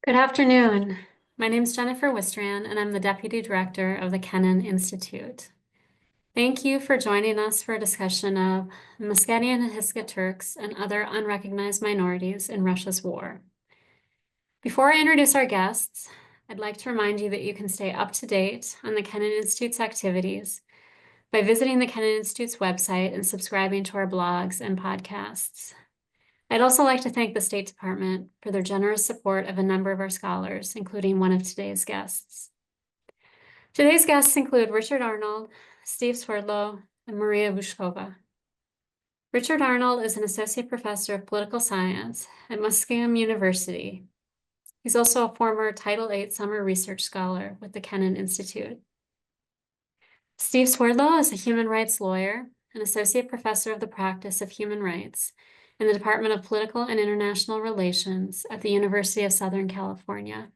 Good afternoon. My name is Jennifer Wistran, and I'm the Deputy Director of the Kennan Institute. Thank you for joining us for a discussion of Meskhetian and Ahiska Turks and other unrecognized minorities in Russia's war. Before I introduce our guests, I'd like to remind you that you can stay up to date on the Kennan Institute's activities by visiting the Kennan Institute's website and subscribing to our blogs and podcasts. I'd also like to thank the State Department for their generous support of a number of our scholars, including one of today's guests. Today's guests include Richard Arnold, Steve Swerdlow, and Maria Vyushkova. Richard Arnold is an associate professor of political science at Meskhetian University. He's also a former Title VIII summer research scholar with the Kennan Institute. Steve Swerdlow is a human rights lawyer and associate professor of the practice of human rights in the Department of Political and International Relations at the University of Southern California.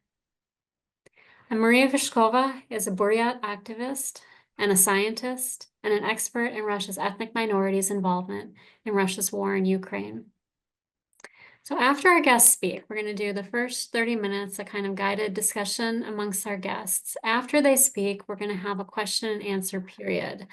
And Maria Vyushkova is a Buryat activist and a scientist and an expert in Russia's ethnic minorities' involvement in Russia's war in Ukraine. So after our guests speak, we're going to do the first 30 minutes, a kind of guided discussion amongst our guests. After they speak, we're going to have a question and answer period.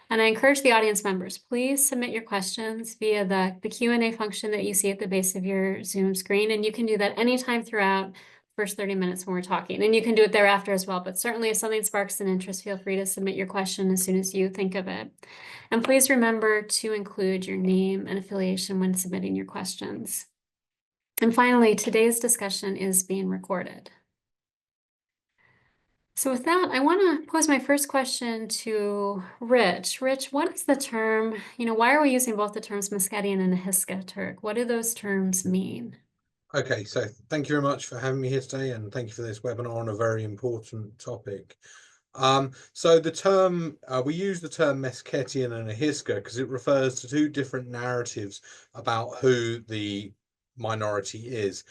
And I encourage the audience members, please submit your questions via the Q&A function that you see at the base of your Zoom screen. And you can do that anytime throughout the first 30 minutes when we're talking. And you can do it thereafter as well. But certainly if something sparks an interest, feel free to submit your question as soon as you think of it. And please remember to include your name and affiliation when submitting your questions. And finally, today's discussion is being recorded. So with that, I want to pose my first question to Rich. Rich, what is the term, why are we using both the terms Meskhetian and Ahiska Turk? What do those terms mean? Okay, so thank you very much for having me here today, and thank you for this webinar on a very important topic. So the term, we use the term Meskhetian and Ahiska because it refers to two different narratives about who the minority is.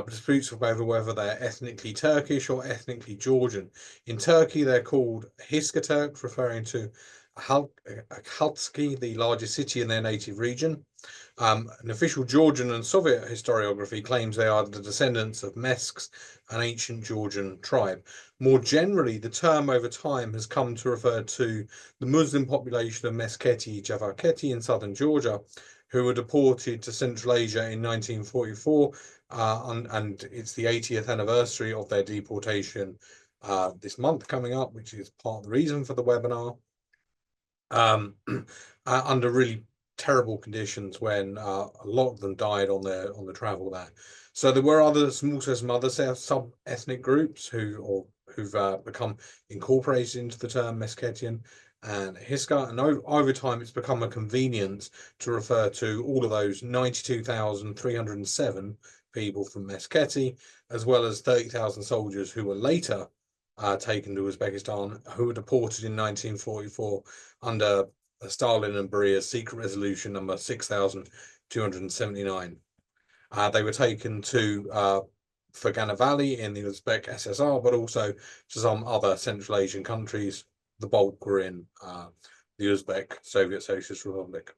Disputes over whether they're ethnically Turkish or ethnically Georgian. In Turkey, they're called Ahiska Turks, referring to Haltski, the largest city in their native region. An official Georgian and Soviet historiography claims they are the descendants of Mesks, an ancient Georgian tribe. More generally, the term over time has come to refer to the Muslim population of Meskheti Javakheti in southern Georgia, who were deported to Central Asia in 1944, and it's the 80th anniversary of their deportation this month coming up, which is part of the reason for the webinar. Under really terrible conditions when a lot of them died on the travel there. So there were also some other sub-ethnic groups who've become incorporated into the term Meskhetian and Ahiska, and over time it's become a convenience to refer to all of those 92,307 people from Meskheti, as well as 30,000 soldiers who were later taken to Uzbekistan, who were deported in 1944 under Stalin and Beria's secret resolution number 6,279. They were taken to Fergana Valley in the Uzbek SSR, but also to some other Central Asian countries. The bulk were in the Uzbek Soviet Socialist Republic.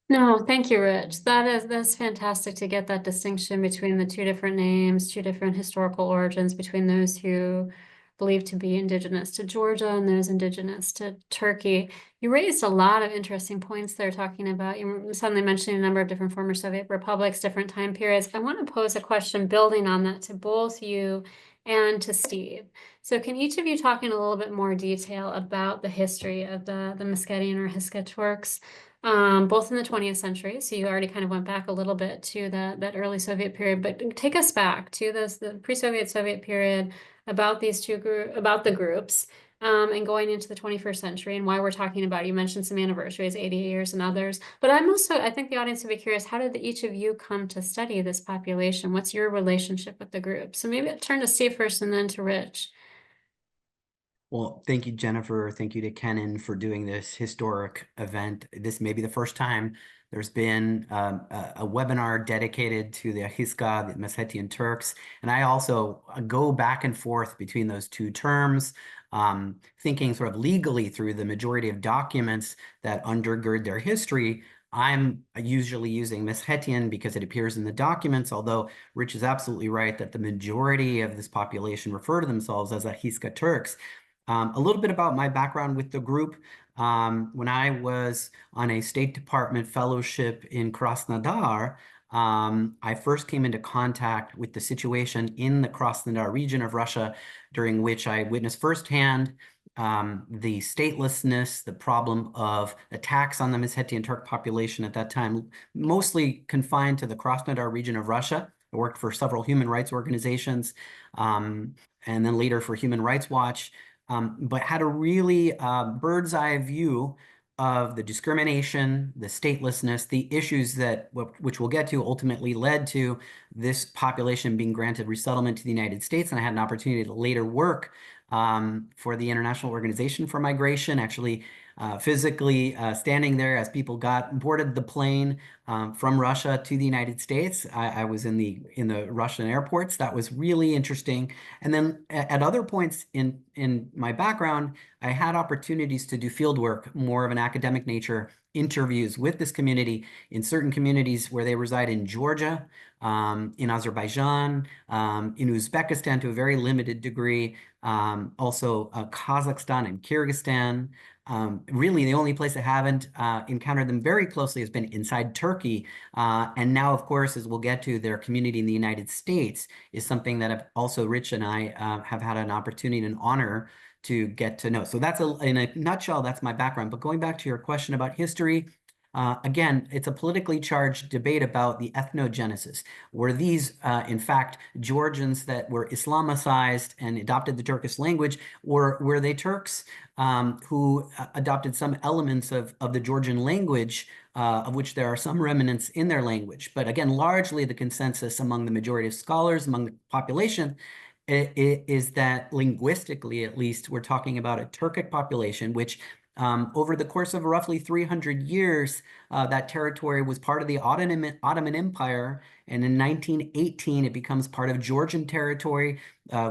No, thank you, Rich. That's fantastic to get that distinction between the two different names, two different historical origins, between those who believed to be indigenous to Georgia and those indigenous to Turkey. You raised a lot of interesting points there talking about, you were suddenly mentioning a number of different former Soviet republics, different time periods. I want to pose a question building on that to both you and to Steve. So can each of you talk in a little bit more detail about the history of the Meskhetian or Ahiska Turks, both in the 20th century, so you already kind of went back a little bit to that early Soviet period, but take us back to the pre-Soviet Soviet period about these about the groups, and going into the 21st century and why we're talking about, you mentioned some anniversaries, 80 years and others, but I think the audience would be curious, how did each of you come to study this population? What's your relationship with the group? So maybe I'll turn to Steve first and then to Rich. Well, thank you, Jennifer. Thank you to Kennan for doing this historic event. This may be the first time there's been a webinar dedicated to the Ahiska, the Meskhetian Turks. And I also go back and forth between those two terms, thinking sort of legally through the majority of documents that undergird their history. I'm usually using Meskhetian because it appears in the documents, although Rich is absolutely right that the majority of this population refer to themselves as Ahiska Turks. A little bit about my background with the group. When I was on a State Department fellowship in Krasnodar, I first came into contact with the situation in the Krasnodar region of Russia, during which I witnessed firsthand the statelessness, the problem of attacks on the Meskhetian Turk population at that time, mostly confined to the Krasnodar region of Russia. I worked for several human rights organizations, and then later for Human Rights Watch, but had a really bird's eye view of the discrimination, the statelessness, the issues that, which we'll get to, ultimately led to this population being granted resettlement to the United States. And I had an opportunity to later work for the International Organization for Migration, actually physically standing there as people boarded the plane from Russia to the United States. I was in the Russian airports. That was really interesting. And then at other points in my background, I had opportunities to do field work, more of an academic nature, interviews with this community in certain communities where they reside in Georgia, in Azerbaijan, in Uzbekistan to a very limited degree, also Kazakhstan and Kyrgyzstan. Really, the only place I haven't encountered them very closely has been inside Turkey. And now, of course, as we'll get to, their community in the United States is something that I've also Rich and I have had an opportunity and honor to get to know. So that's in a nutshell, that's my background. But going back to your question about history, again, it's a politically charged debate about the ethnogenesis. Were these, in fact, Georgians that were Islamicized and adopted the Turkish language, or were they Turks who adopted some elements of the Georgian language, of which there are some remnants in their language? But again, largely the consensus among the majority of scholars, among the population, is that linguistically, at least, we're talking about a Turkic population, which over the course of roughly 300 years, that territory was part of the Ottoman Empire. And in 1918, it becomes part of Georgian territory.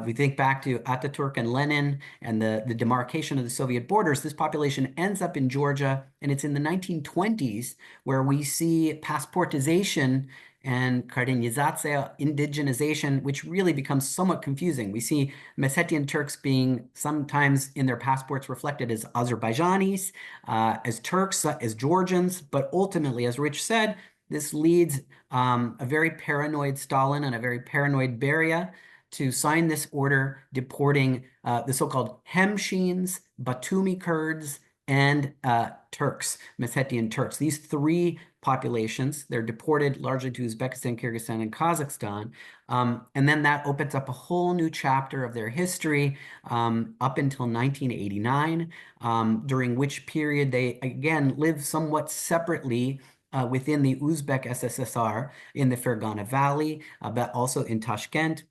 We think back to Ataturk and Lenin and the demarcation of the Soviet borders. This population ends up in Georgia. And it's in the 1920s where we see passportization and Kardinizatsia, indigenization, which really becomes somewhat confusing. We see Meskhetian Turks being sometimes in their passports reflected as Azerbaijanis, as Turks, as Georgians, but ultimately, as Rich said, this leads a very paranoid Stalin and a very paranoid Beria to sign this order deporting the so-called Hemshins, Batumi Kurds, and Turks, Meskhetian Turks. These three populations, they're deported largely to Uzbekistan, Kyrgyzstan, and Kazakhstan. And then that opens up a whole new chapter of their history up until 1989, during which period they, again, live somewhat separately within the Uzbek SSSR in the Fergana Valley, but also in Tashkent,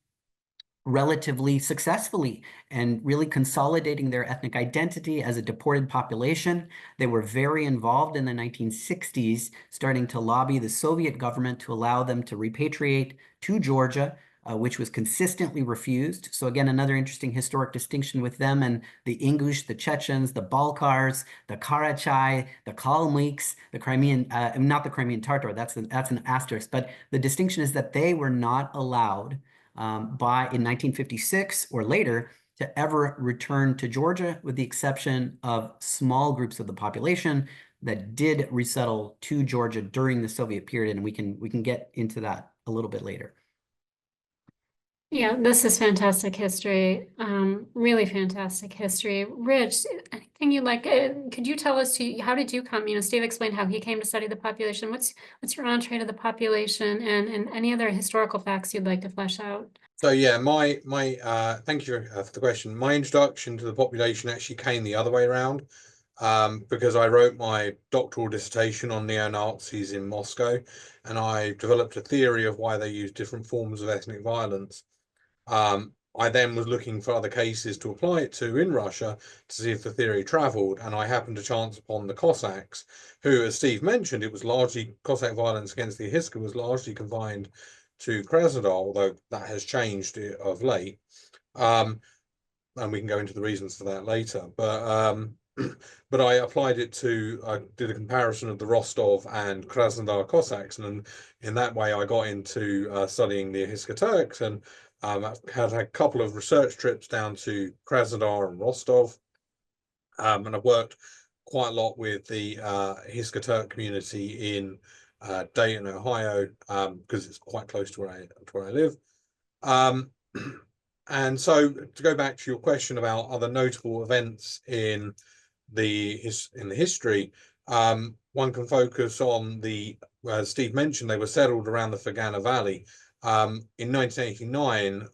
relatively successfully and really consolidating their ethnic identity as a deported population. They were very involved in the 1960s, starting to lobby the Soviet government to allow them to repatriate to Georgia, which was consistently refused. So again, another interesting historic distinction with them and the Ingush, the Chechens, the Balkars, the Karachay, the Kalmyks, the Crimean, not the Crimean Tatar, that's an asterisk, but the distinction is that they were not allowed in 1956 or later to ever return to Georgia, with the exception of small groups of the population that did resettle to Georgia during the Soviet period, and we can get into that a little bit later. Yeah, this is fantastic history. Really fantastic history. Rich, anything you'd like? Could you tell us how did you come? Steve explained how he came to study the population. What's your entree to the population, and any other historical facts you'd like to flesh out? So yeah, my thank you for the question. My introduction to the population actually came the other way around, because I wrote my doctoral dissertation on neo-Nazis in Moscow, and I developed a theory of why they use different forms of ethnic violence. I then was looking for other cases to apply it to in Russia to see if the theory traveled, and I happened to chance upon the Cossacks, who, as Steve mentioned, it was largely Cossack violence against the Ahiska was largely confined to Krasnodar, although that has changed of late. And we can go into the reasons for that later. But but I applied it to, I did a comparison of the Rostov and Krasnodar Cossacks, and in that way I got into studying the Ahiska Turks, and I've had a couple of research trips down to Krasnodar and Rostov, and I've worked quite a lot with the Ahiska Turk community in Dayton, Ohio, because it's quite close to where I live. And so to go back to your question about other notable events in the history, one can focus on the, as Steve mentioned, they were settled around the Fergana Valley. In 1989,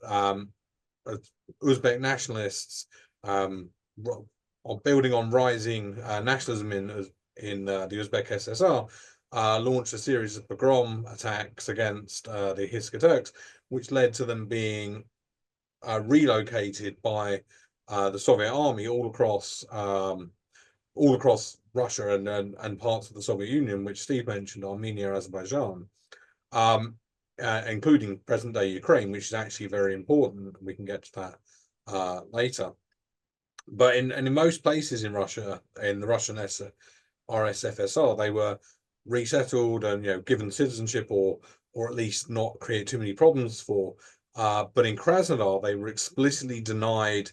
Uzbek nationalists, building on rising nationalism in the Uzbek SSR, launched a series of pogrom attacks against the Ahiska Turks, which led to them being relocated by the Soviet army all across Russia and parts of the Soviet Union, which Steve mentioned, Armenia, Azerbaijan, including present-day Ukraine, which is actually very important. We can get to that later. But in most places in Russia, in the Russian RSFSR, they were resettled and given citizenship or at least not create too many problems for. But in Krasnodar, they were explicitly denied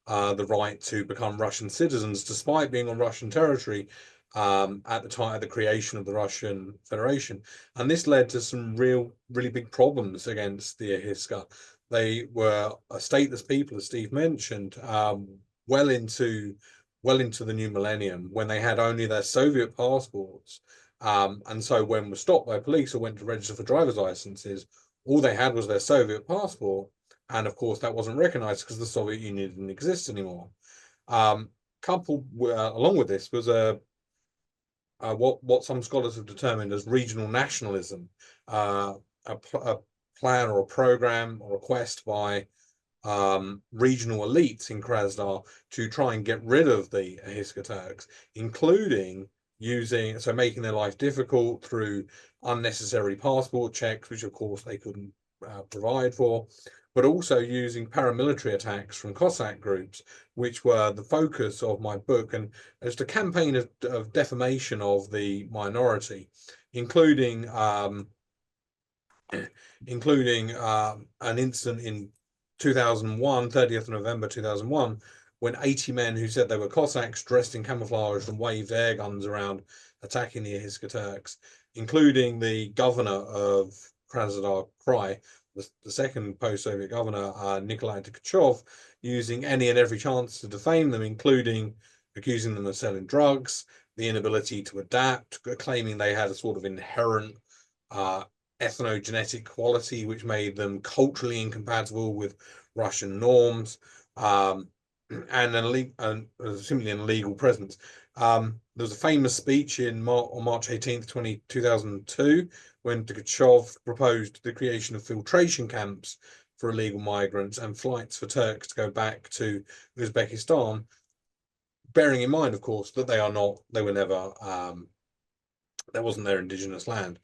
the right to become Russian citizens, despite being on Russian territory at the time of the creation of the Russian Federation. And this led to some really big problems against the Ahiska. They were a stateless people, as Steve mentioned, well into the new millennium, when they had only their Soviet passports. And so when were stopped by police or went to register for driver's licenses, all they had was their Soviet passport. And of course, that wasn't recognized because the Soviet Union didn't exist anymore. Coupled along with this was what some scholars have determined as regional nationalism, a plan or a program or a quest by regional elites in Krasnodar to try and get rid of the Ahiska Turks, including making their life difficult through unnecessary passport checks, which of course they couldn't provide for, but also using paramilitary attacks from Cossack groups, which were the focus of my book, and just a campaign of defamation of the minority, including an incident in 2001, 30th of November 2001, when 80 men who said they were Cossacks dressed in camouflage and waved air guns around attacking the Ahiska Turks, including the governor of Krasnodar Krai, the second post-Soviet governor, Nikolai Dukachov, using any and every chance to defame them, including accusing them of selling drugs, the inability to adapt, claiming they had a sort of inherent ethnogenetic quality which made them culturally incompatible with Russian norms, and simply an illegal presence. There was a famous speech on March 18th, 2002, when Dukachov proposed the creation of filtration camps for illegal migrants and flights for Turks to go back to Uzbekistan, bearing in mind, of course, that they were never, that wasn't their indigenous land.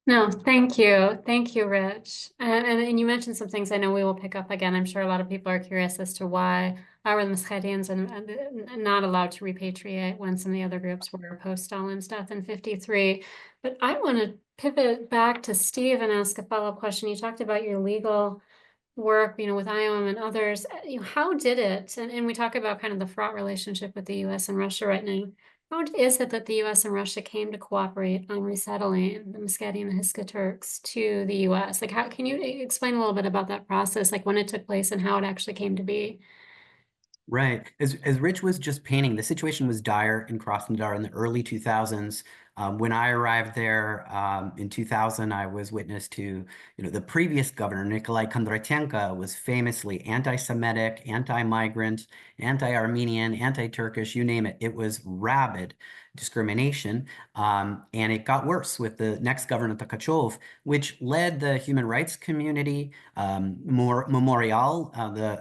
No, thank you. Thank you, Rich. And you mentioned some things I know we will pick up again. I'm sure a lot of people are curious as to why were the Meskhetians and not allowed to repatriate when some of the other groups were post-Stalin's death in 1953. But I want to pivot back to Steve and ask a follow-up question. You talked about your legal work, with IOM and others. How did it, and we talk about kind of the fraught relationship with the US and Russia right now. How is it that the US and Russia came to cooperate on resettling the Meskhetian and Ahiska Turks to the US? How can you explain a little bit about that process, when it took place and how it actually came to be? Right. As Rich was just painting, the situation was dire in Krasnodar in the early 2000s. When I arrived there in 2000, I was witness to, the previous governor, Nikolai Kondratyenko, was famously anti-Semitic, anti-migrant, anti-Armenian, anti-Turkish, you name it. It was rabid discrimination. And it got worse with the next governor, Dukachov, which led the human rights community, Memorial,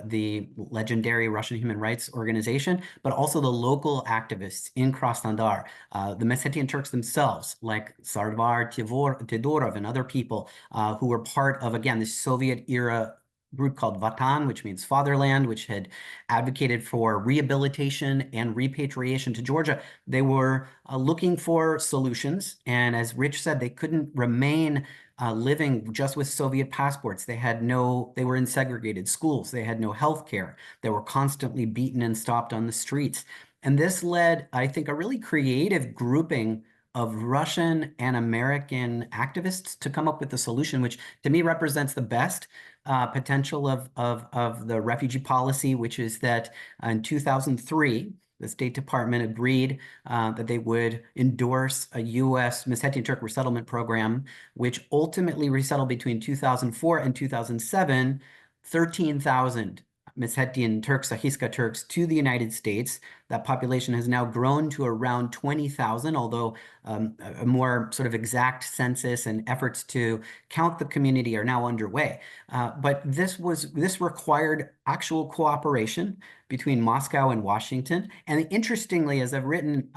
the legendary Russian human rights organization, but also the local activists in Krasnodar, the Meskhetian Turks themselves, like Sarvar Tedorov and other people who were part of, again, the Soviet era group called Vatan, which means fatherland, which had advocated for rehabilitation and repatriation to Georgia. They were looking for solutions. And as Rich said, they couldn't remain living just with Soviet passports. They were in segregated schools. They had no health care. They were constantly beaten and stopped on the streets. And this led, I think, a really creative grouping of Russian and American activists to come up with a solution, which to me represents the best potential of the refugee policy, which is that in 2003, the State Department agreed that they would endorse a U.S. Meskhetian Turk resettlement program, which ultimately resettled between 2004 and 2007, 13,000 Meskhetian Turks, Ahiska Turks, to the United States. That population has now grown to around 20,000, although a more sort of exact census and efforts to count the community are now underway. But this required actual cooperation between Moscow and Washington. And interestingly, as I've written,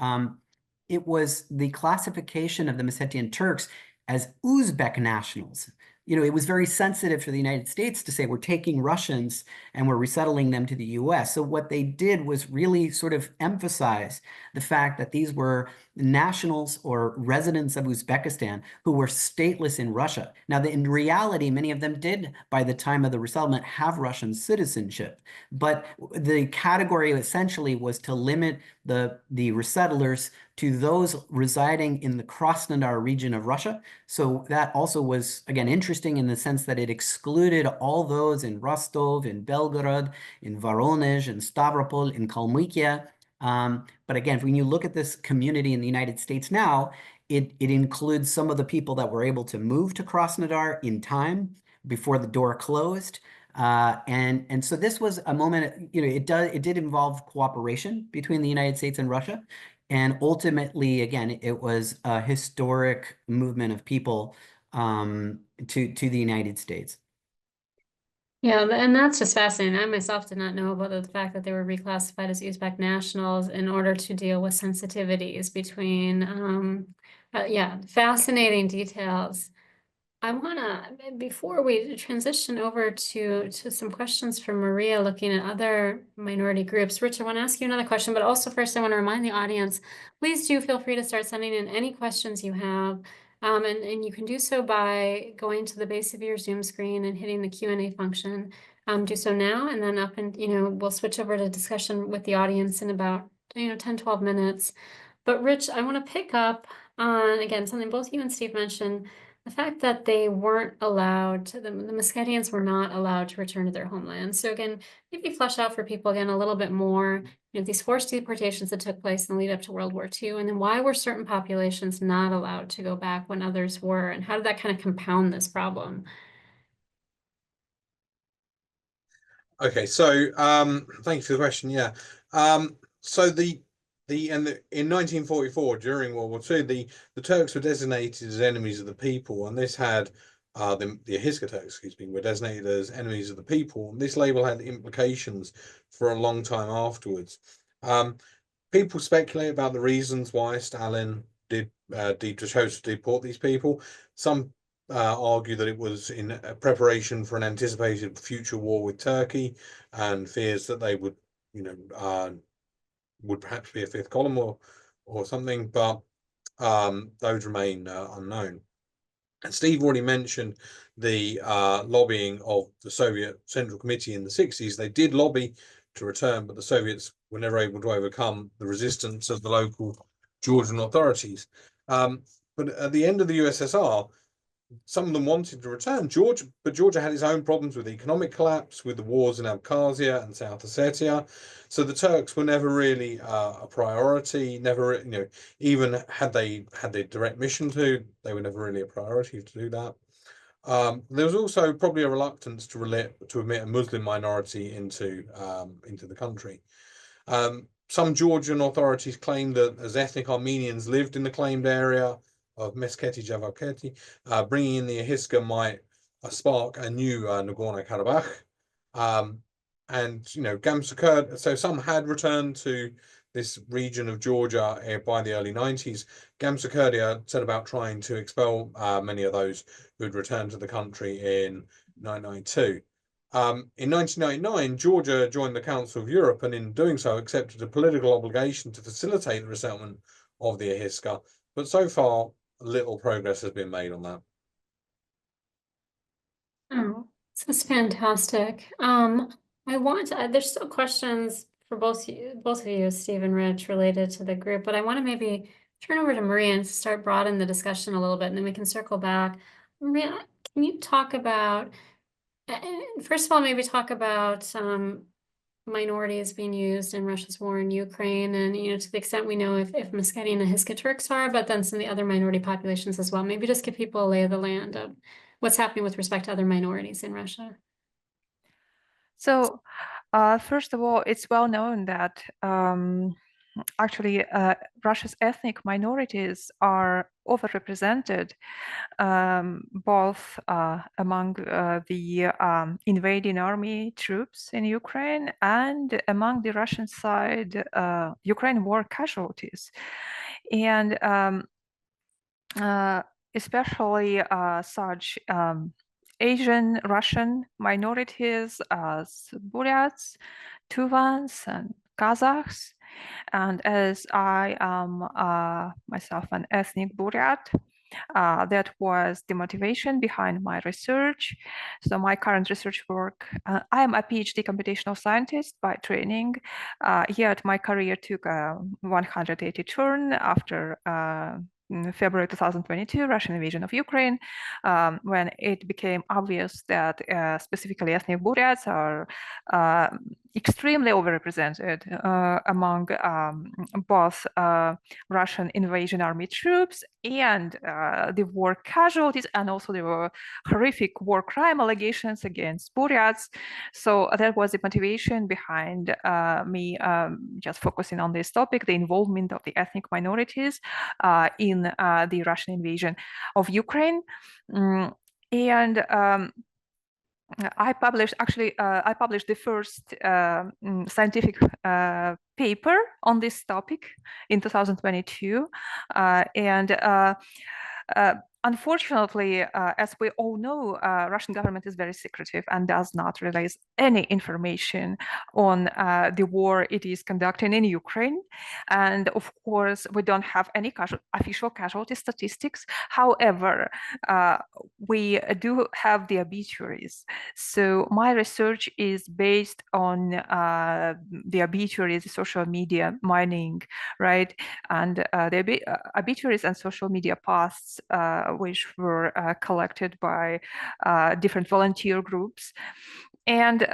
it was the classification of the Meskhetian Turks as Uzbek nationals. It was very sensitive for the United States to say we're taking Russians and we're resettling them to the US. So what they did was really sort of emphasize the fact that these were nationals or residents of Uzbekistan who were stateless in Russia. Now, in reality, many of them did, by the time of the resettlement, have Russian citizenship. But the category essentially was to limit the resettlers to those residing in the Krasnodar region of Russia. So that also was, again, interesting in the sense that it excluded all those in Rostov, in Belgorod, in Voronezh, in Stavropol, in Kalmykia. But again, when you look at this community in the United States now, it includes some of the people that were able to move to Krasnodar in time before the door closed. And so this was a moment, it did involve cooperation between the United States and Russia. And ultimately, again, it was a historic movement of people to the United States. Yeah, and that's just fascinating. I myself did not know about the fact that they were reclassified as Uzbek nationals in order to deal with sensitivities between, yeah, fascinating details. I wanna, before we transition over to some questions from Maria looking at other minority groups, Rich, I want to ask you another question, but also first I want to remind the audience, please do feel free to start sending in any questions you have. And you can do so by going to the base of your Zoom screen and hitting the Q&A function. Do so now, and then we'll switch over to discussion with the audience in about 10-12 minutes. But Rich, I want to pick up on, again, something both you and Steve mentioned, the fact that they weren't allowed to, the Meskhetians were not allowed to return to their homeland. So again, maybe flesh out for people again a little bit more, these forced deportations that took place in the lead up to World War II, and then why were certain populations not allowed to go back when others were, and how did that kind of compound this problem? Okay, so thank you for the question. Yeah, so in 1944, during World War II, the Turks were designated as enemies of the people, and this had the Ahiska Turks, excuse me, were designated as enemies of the people. And this label had implications for a long time afterwards. People speculate about the reasons why Stalin chose to deport these people. Some argue that it was in preparation for an anticipated future war with Turkey and fears that they would, would perhaps be a fifth column or something, but those remain unknown. And Steve already mentioned the lobbying of the Soviet Central Committee in the 60s. They did lobby to return, but the Soviets were never able to overcome the resistance of the local Georgian authorities. But at the end of the USSR, some of them wanted to return. But Georgia had its own problems with economic collapse, with the wars in Abkhazia and South Ossetia. So the Turks were never really a priority. Never, even had they direct mission to, they were never really a priority to do that. There was also probably a reluctance to admit a Muslim minority into the country. Some Georgian authorities claimed that as ethnic Armenians lived in the claimed area of Meskheti Javaketi, bringing in the Ahiska might spark a new Nagorno-Karabakh. And Gamsa Kurd, so some had returned to this region of Georgia by the early 90s. Gamsa Kurdia set about trying to expel many of those who had returned to the country in 1992. In 1999, Georgia joined the Council of Europe, and in doing so accepted a political obligation to facilitate the resettlement of the Ahiska, but so far little progress has been made on that. Oh, this is fantastic. There's still questions for both of you, Steve and Rich, related to the group, but I want to maybe turn over to Maria and start broadening the discussion a little bit, and then we can circle back. Maria, can you talk about, first of all, maybe talk about minorities being used in Russia's war in Ukraine, and to the extent we know if Meskhetian and Ahiska Turks are, but then some of the other minority populations as well. Maybe just give people a lay of the land of what's happening with respect to other minorities in Russia. So, first of all, it's well known that actually Russia's ethnic minorities are overrepresented both among the invading army troops in Ukraine and among the Russian side Ukraine war casualties. And especially such Asian Russian minorities as Buryats, Tuvans, and Kazakhs. And as I am myself an ethnic Buryat, that was the motivation behind my research. So my current research work, I am a PhD computational scientist by training, yet my career took a 180 turn after February 2022 Russian invasion of Ukraine, when it became obvious that specifically ethnic Buryats are extremely overrepresented among both Russian invasion army troops and the war casualties, and also there were horrific war crime allegations against Buryats. So that was the motivation behind me just focusing on this topic, the involvement of the ethnic minorities in the Russian invasion of Ukraine. And I published the first scientific paper on this topic in 2022, and unfortunately, as we all know, Russian government is very secretive and does not release any information on the war it is conducting in Ukraine. And of course, we don't have any official casualty statistics. However, we do have the obituaries. So my research is based on the obituaries, social media mining, right? And the obituaries and social media posts which were collected by different volunteer groups. And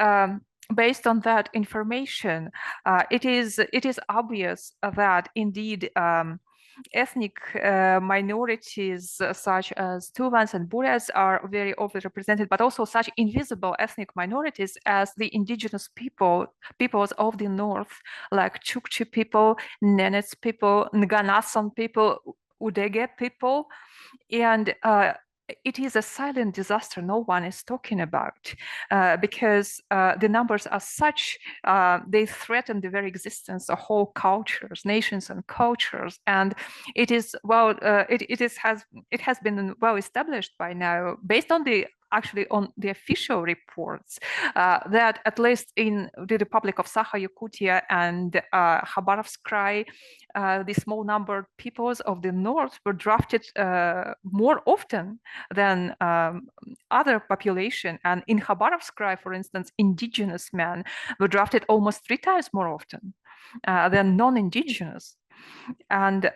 based on that information, it is obvious that indeed ethnic minorities such as Tuvans and Buryats are very overrepresented, but also such invisible ethnic minorities as the indigenous peoples of the north, like Chukchi people, Nenets people, Nganasan people, Udege people. And it is a silent disaster no one is talking about because the numbers are such, they threaten the very existence of whole cultures, nations and cultures. And it is, well, it has been well established by now, based on the official reports, that at least in the Republic of Sakha-Yakutia and Khabarovsk Krai, the small numbered peoples of the north were drafted more often than other population. And in Khabarovsk Krai, for instance, indigenous men were drafted almost 3 times more often than non-indigenous. And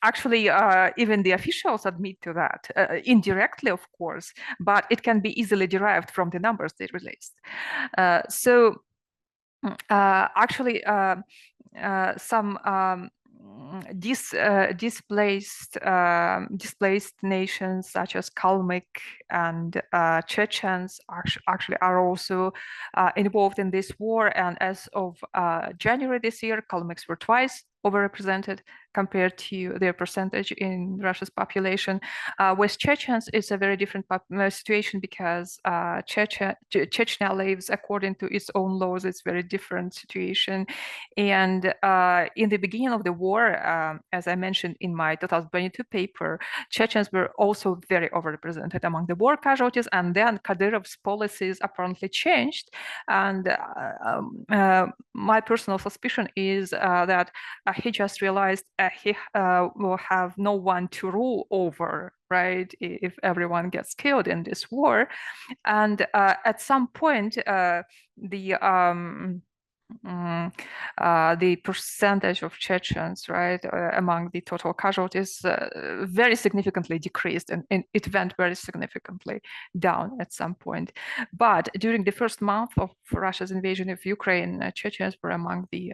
actually, even the officials admit to that, indirectly, of course, but it can be easily derived from the numbers they released. So actually, some displaced nations such as Kalmyk and Chechens actually are also involved in this war. And as of January this year, Kalmyks were twice overrepresented, compared to their percentage in Russia's population. With Chechens, it's a very different situation because Chechnya lives according to its own laws. It's a very different situation. And in the beginning of the war, as I mentioned in my 2022 paper, Chechens were also very overrepresented among the war casualties. And then Kadyrov's policies apparently changed. And my personal suspicion is that he just realized he will have no one to rule over, right, if everyone gets killed in this war. And at some point, the percentage of Chechens, right, among the total casualties very significantly decreased, and it went very significantly down at some point. But during the first month of Russia's invasion of Ukraine, Chechens were among the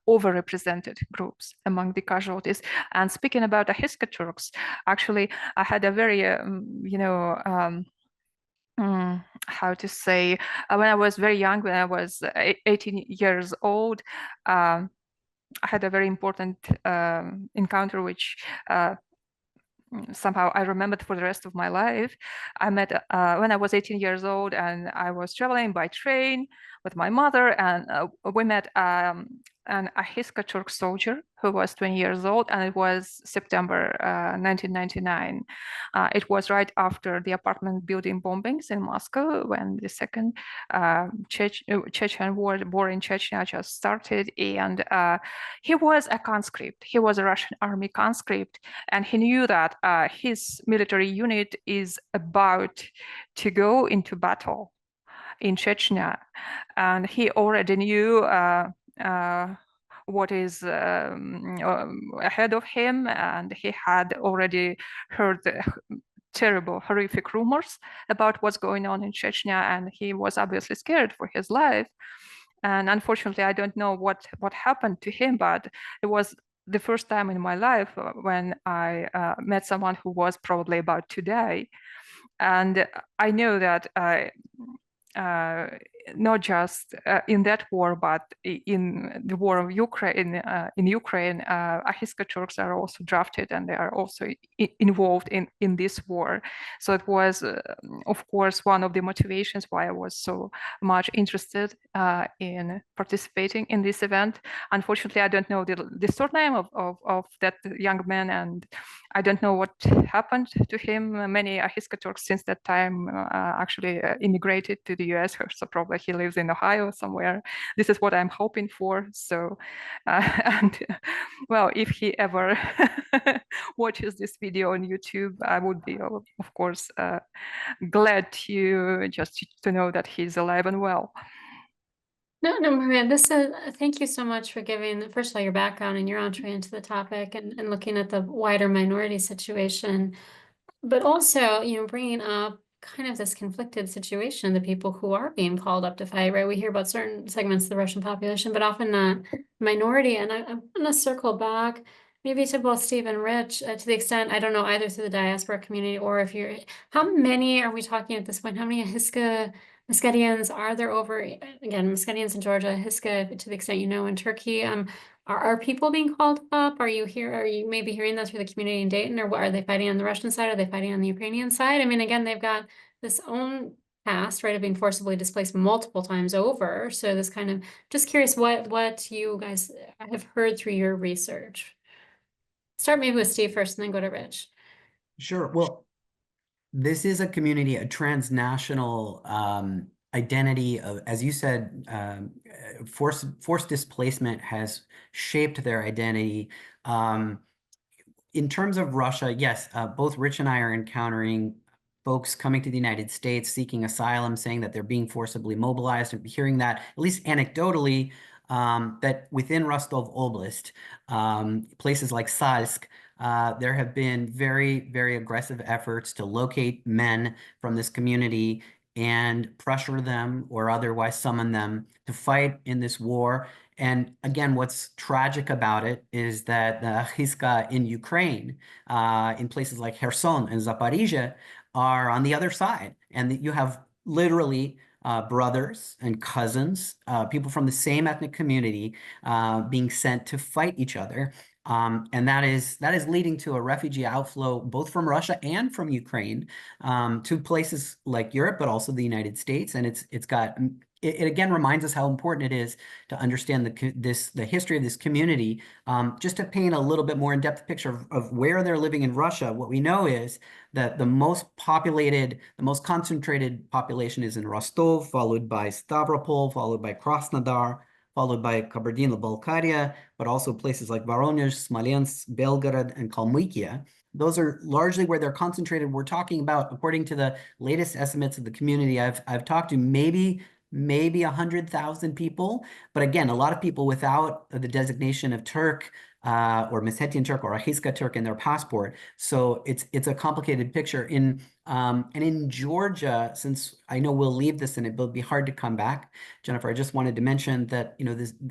overrepresented groups among the casualties. And speaking about Ahiska Turks, actually, I had a very, how to say, when I was very young, when I was 18 years old, I had a very important encounter, which somehow I remembered for the rest of my life. I met when I was 18 years old, and I was traveling by train with my mother, and we met an Ahiska Turk soldier who was 20 years old, and it was September 1999. It was right after the apartment building bombings in Moscow, when the second Chechen war in Chechnya just started, and he was a conscript. He was a Russian army conscript, and he knew that his military unit is about to go into battle in Chechnya, and he already knew what is ahead of him, and he had already heard terrible, horrific rumors about what's going on in Chechnya, and he was obviously scared for his life. And unfortunately, I don't know what happened to him, but it was the first time in my life when I met someone who was probably about to die. And I know that not just in that war, but in the war of Ukraine, Ahiska Turks are also drafted, and they are also involved in this war. So it was, of course, one of the motivations why I was so much interested in participating in this event. Unfortunately, I don't know the surname of that young man, and I don't know what happened to him. Many Ahiska Turks since that time actually immigrated to the US, so probably he lives in Ohio somewhere. This is what I'm hoping for. So, and well, if he ever watches this video on YouTube, I would be, of course, glad to know that he's alive and well. No, Maria, thank you so much for giving, first of all, your background and your entree into the topic, and looking at the wider minority situation, but also, bringing up kind of this conflicted situation, the people who are being called up to fight, right? We hear about certain segments of the Russian population, but often not minority. And I want to circle back maybe to both Steve and Rich, to the extent, I don't know, either through the diaspora community, or how many are we talking at this point? How many Meskhetians are there over, again, Meskhetians in Georgia, Ahiska, to the extent in Turkey? Are people being called up? Are you maybe hearing that through the community in Dayton, or what, are they fighting on the Russian side? Are they fighting on the Ukrainian side? I mean, again, they've got this own past, right, of being forcibly displaced multiple times over. So this kind of, just curious what you guys have heard through your research. Start maybe with Steve first and then go to Rich. Sure. Well, this is a community, a transnational identity of, as you said, forced displacement has shaped their identity. In terms of Russia, yes, both Rich and I are encountering folks coming to the United States seeking asylum, saying that they're being forcibly mobilized, and hearing that, at least anecdotally, that within Rostov Oblast, places like Salsk, there have been very, very aggressive efforts to locate men from this community and pressure them or otherwise summon them to fight in this war. And again, what's tragic about it is that the Ahiska in Ukraine, in places like Kherson and Zaporizhia, are on the other side. And you have literally brothers and cousins, people from the same ethnic community being sent to fight each other. And that is leading to a refugee outflow both from Russia and from Ukraine to places like Europe, but also the United States. And it again reminds us how important it is to understand the history of this community. Just to paint a little bit more in-depth picture of where they're living in Russia, what we know is that the most concentrated population is in Rostov, followed by Stavropol, followed by Krasnodar, followed by Kabardino-Balkaria, but also places like Voronezh, Smolensk, Belgorod, and Kalmykia. Those are largely where they're concentrated. We're talking about, according to the latest estimates of the community I've talked to, maybe 100,000 people. But again, a lot of people without the designation of Turk or Meskhetian Turk or Ahiska Turk in their passport. So it's a complicated picture. And in Georgia, since I know we'll leave this and it will be hard to come back, Jennifer, I just wanted to mention that,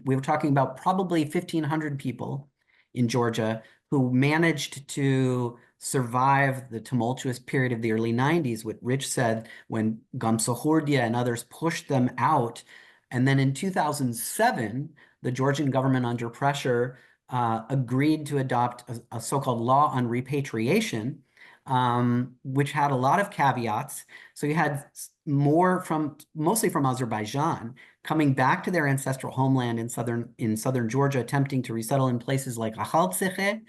we were talking about probably 1,500 people in Georgia who managed to survive the tumultuous period of the early 90s, what Rich said, when Gamsahurdia and others pushed them out. And then in 2007, the Georgian government, under pressure, agreed to adopt a so-called law on repatriation, which had a lot of caveats. So you had mostly from Azerbaijan, coming back to their ancestral homeland in southern Georgia, attempting to resettle in places like Akhaltsikhe.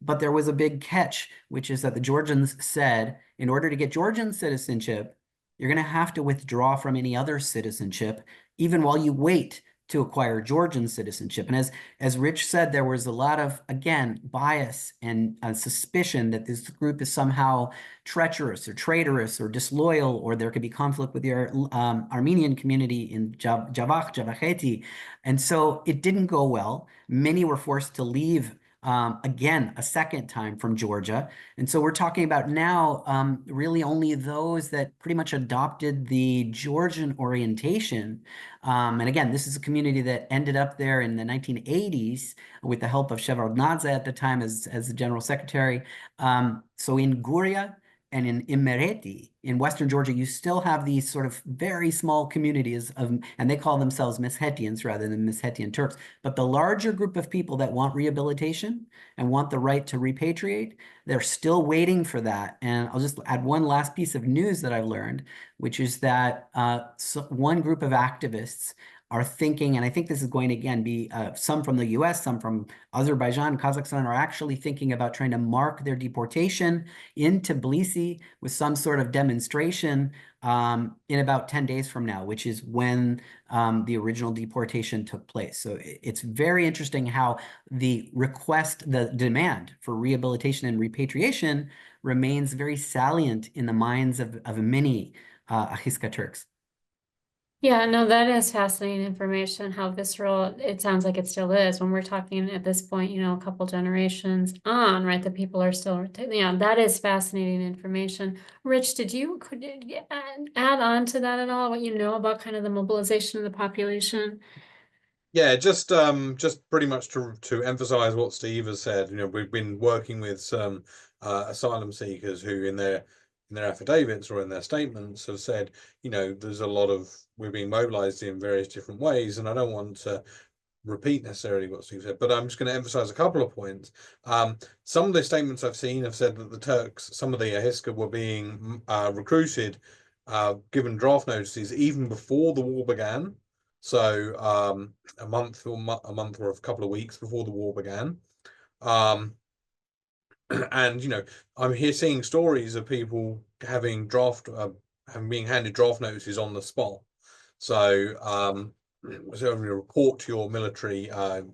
But there was a big catch, which is that the Georgians said, in order to get Georgian citizenship, you're going to have to withdraw from any other citizenship, even while you wait to acquire Georgian citizenship. And as Rich said, there was a lot of, again, bias and suspicion that this group is somehow treacherous or traitorous or disloyal, or there could be conflict with the Armenian community in Javakheti. And so it didn't go well. Many were forced to leave again, a second time from Georgia. And so we're talking about now really only those that pretty much adopted the Georgian orientation. And again, this is a community that ended up there in the 1980s with the help of Shevardnadze at the time as the general secretary. So in Guria and in Imereti, in Western Georgia, you still have these sort of very small communities and they call themselves Meskhetians rather than Meskhetian Turks. But the larger group of people that want rehabilitation and want the right to repatriate, they're still waiting for that. And I'll just add one last piece of news that I've learned, which is that one group of activists are thinking, and I think this is going to again be some from the US, some from Azerbaijan, Kazakhstan, are actually thinking about trying to mark their deportation in Tbilisi with some sort of demonstration in about 10 days from now, which is when the original deportation took place. So it's very interesting how the demand for rehabilitation and repatriation remains very salient in the minds of many Ahiska Turks. Yeah, no, that is fascinating information, how visceral it sounds like it still is when we're talking at this point, a couple generations on, right? The people are still, that is fascinating information. Rich, could you add on to that at all, what you know about kind of the mobilization of the population? Yeah, just pretty much to emphasize what Steve has said. We've been working with some asylum seekers who in their affidavits or in their statements have said, there's a lot of, we're being mobilized in various different ways, and I don't want to repeat necessarily what Steve said, but I'm just going to emphasize a couple of points. Some of the statements I've seen have said that the Turks, some of the Ahiska, were being recruited, given draft notices even before the war began. So a month or a couple of weeks before the war began. And I'm here seeing stories of people having being handed draft notices on the spot. So so you report to your military, your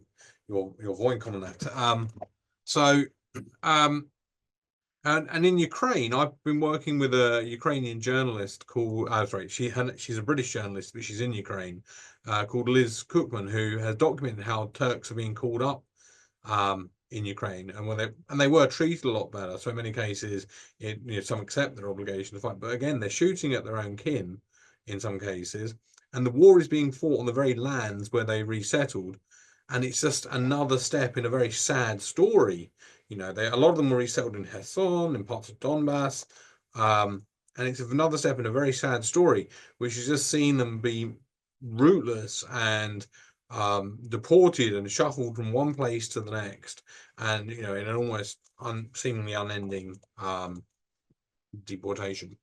voinscommandant. And in Ukraine, I've been working with a Ukrainian journalist called she's a British journalist, but she's in Ukraine, called Liz Cookman, who has documented how Turks are being called up in Ukraine, and they were treated a lot better. So in many cases, some accept their obligation to fight, but again, they're shooting at their own kin in some cases, and the war is being fought on the very lands where they resettled, and it's just another step in a very sad story. A lot of them were resettled in Kherson, in parts of Donbass, and it's another step in a very sad story, which is just seeing them be rootless and deported and shuffled from one place to the next, and in an almost seemingly unending deportation.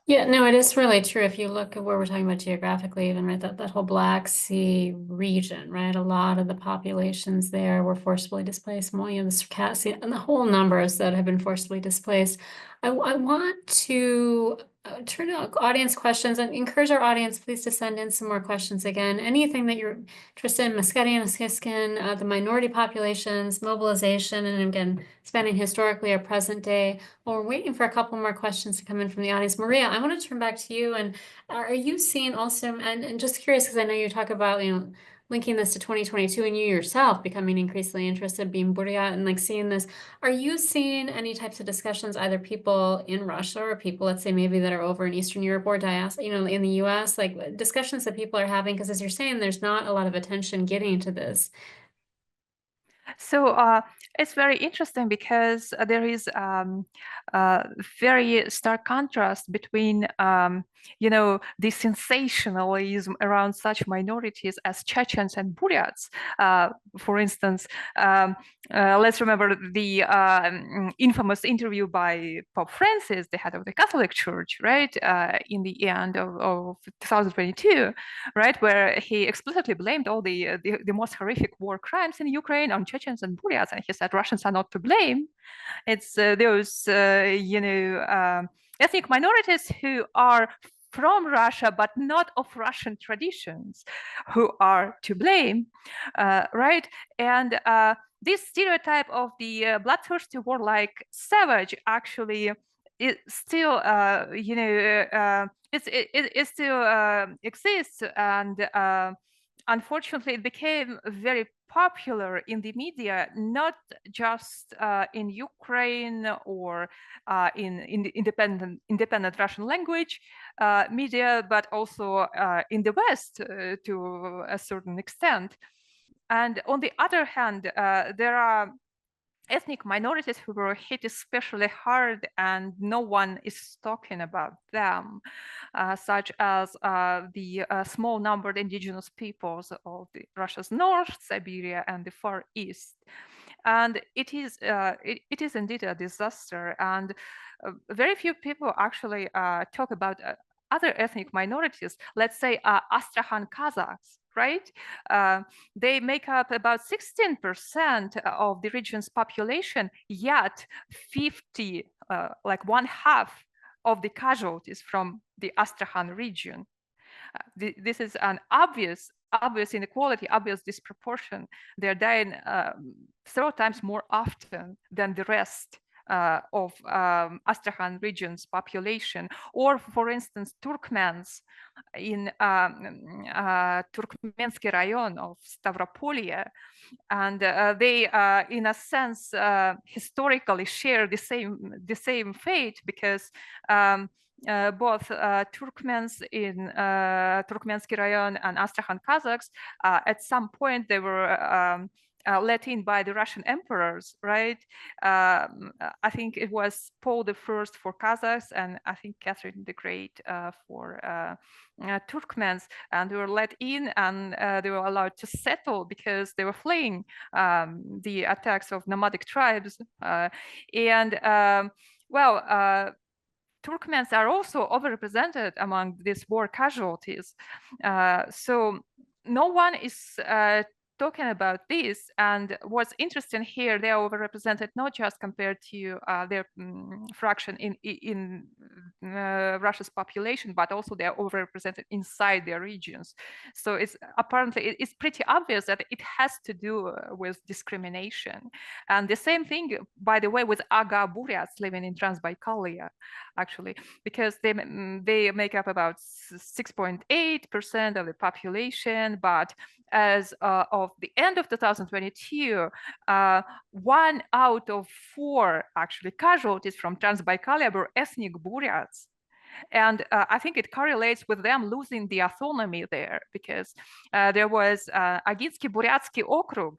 Yeah, no, it is really true. If you look at where we're talking about geographically, even right, that whole Black Sea region, right? A lot of the populations there were forcibly displaced. Well, the Circassian and the whole numbers that have been forcibly displaced. I want to turn to audience questions and encourage our audience, please, to send in some more questions again. Anything that you're interested in, Meskhetian, Ahiska, the minority populations, mobilization, and again, spanning historically or present day. Well, we're waiting for a couple more questions to come in from the audience. Maria, I want to turn back to you. And are you seeing also, and just curious, because I know you talk about, linking this to 2022 and you yourself becoming increasingly interested, being Buryat and like seeing this, are you seeing any types of discussions, either people in Russia or people, let's say maybe that are over in Eastern Europe or diaspora, in the US, like discussions that people are having? Because as you're saying, there's not a lot of attention getting to this. So it's very interesting because there is very stark contrast between, the sensationalism around such minorities as Chechens and Buryats. For instance, let's remember the infamous interview by Pope Francis, the head of the Catholic Church, right, in the end of 2022, right, where he explicitly blamed all the most horrific war crimes in Ukraine on Chechens and Buryats, and he said Russians are not to blame. It's those ethnic minorities who are from Russia but not of Russian traditions who are to blame, right? And this stereotype of the bloodthirsty warlike savage actually it still it still exists, and unfortunately it became very popular in the media, not just in Ukraine or in the independent Russian language media, but also in the West to a certain extent. And on the other hand, there are ethnic minorities who were hit especially hard and no one is talking about them, such as the small numbered indigenous peoples of Russia's North, Siberia, and the Far East. And it is indeed a disaster, and very few people actually talk about other ethnic minorities. Let's say Astrakhan Kazakhs, right? They make up about 16% of the region's population, yet 50, like one half of the casualties from the Astrakhan region. This is an obvious inequality, obvious disproportion. They're dying several times more often than the rest of Astrakhan region's population. Or, for instance, Turkmens in Turkmensky rayon of Stavropolye, and they, in a sense, historically share the same fate, because both Turkmens in Turkmensky rayon and Astrakhan Kazakhs, at some point they were let in by the Russian emperors, right? I think it was Paul I for Kazakhs, and I think Catherine the Great for Turkmens, and they were let in, and they were allowed to settle because they were fleeing the attacks of nomadic tribes. Turkmens are also overrepresented among these war casualties. So no one is talking about this, and what's interesting here, they are overrepresented not just compared to their fraction in Russia's population, but also they are overrepresented inside their regions. So it's apparently it's pretty obvious that it has to do with discrimination. And the same thing, by the way, with Aga Buryats living in Transbaikalia, actually, because they make up about 6.8% of the population, but as of the end of 2022, 1 out of 4 actually casualties from Transbaikalia were ethnic Buryats. And I think it correlates with them losing the autonomy there, because there was Aginsky Buryatsky Okrug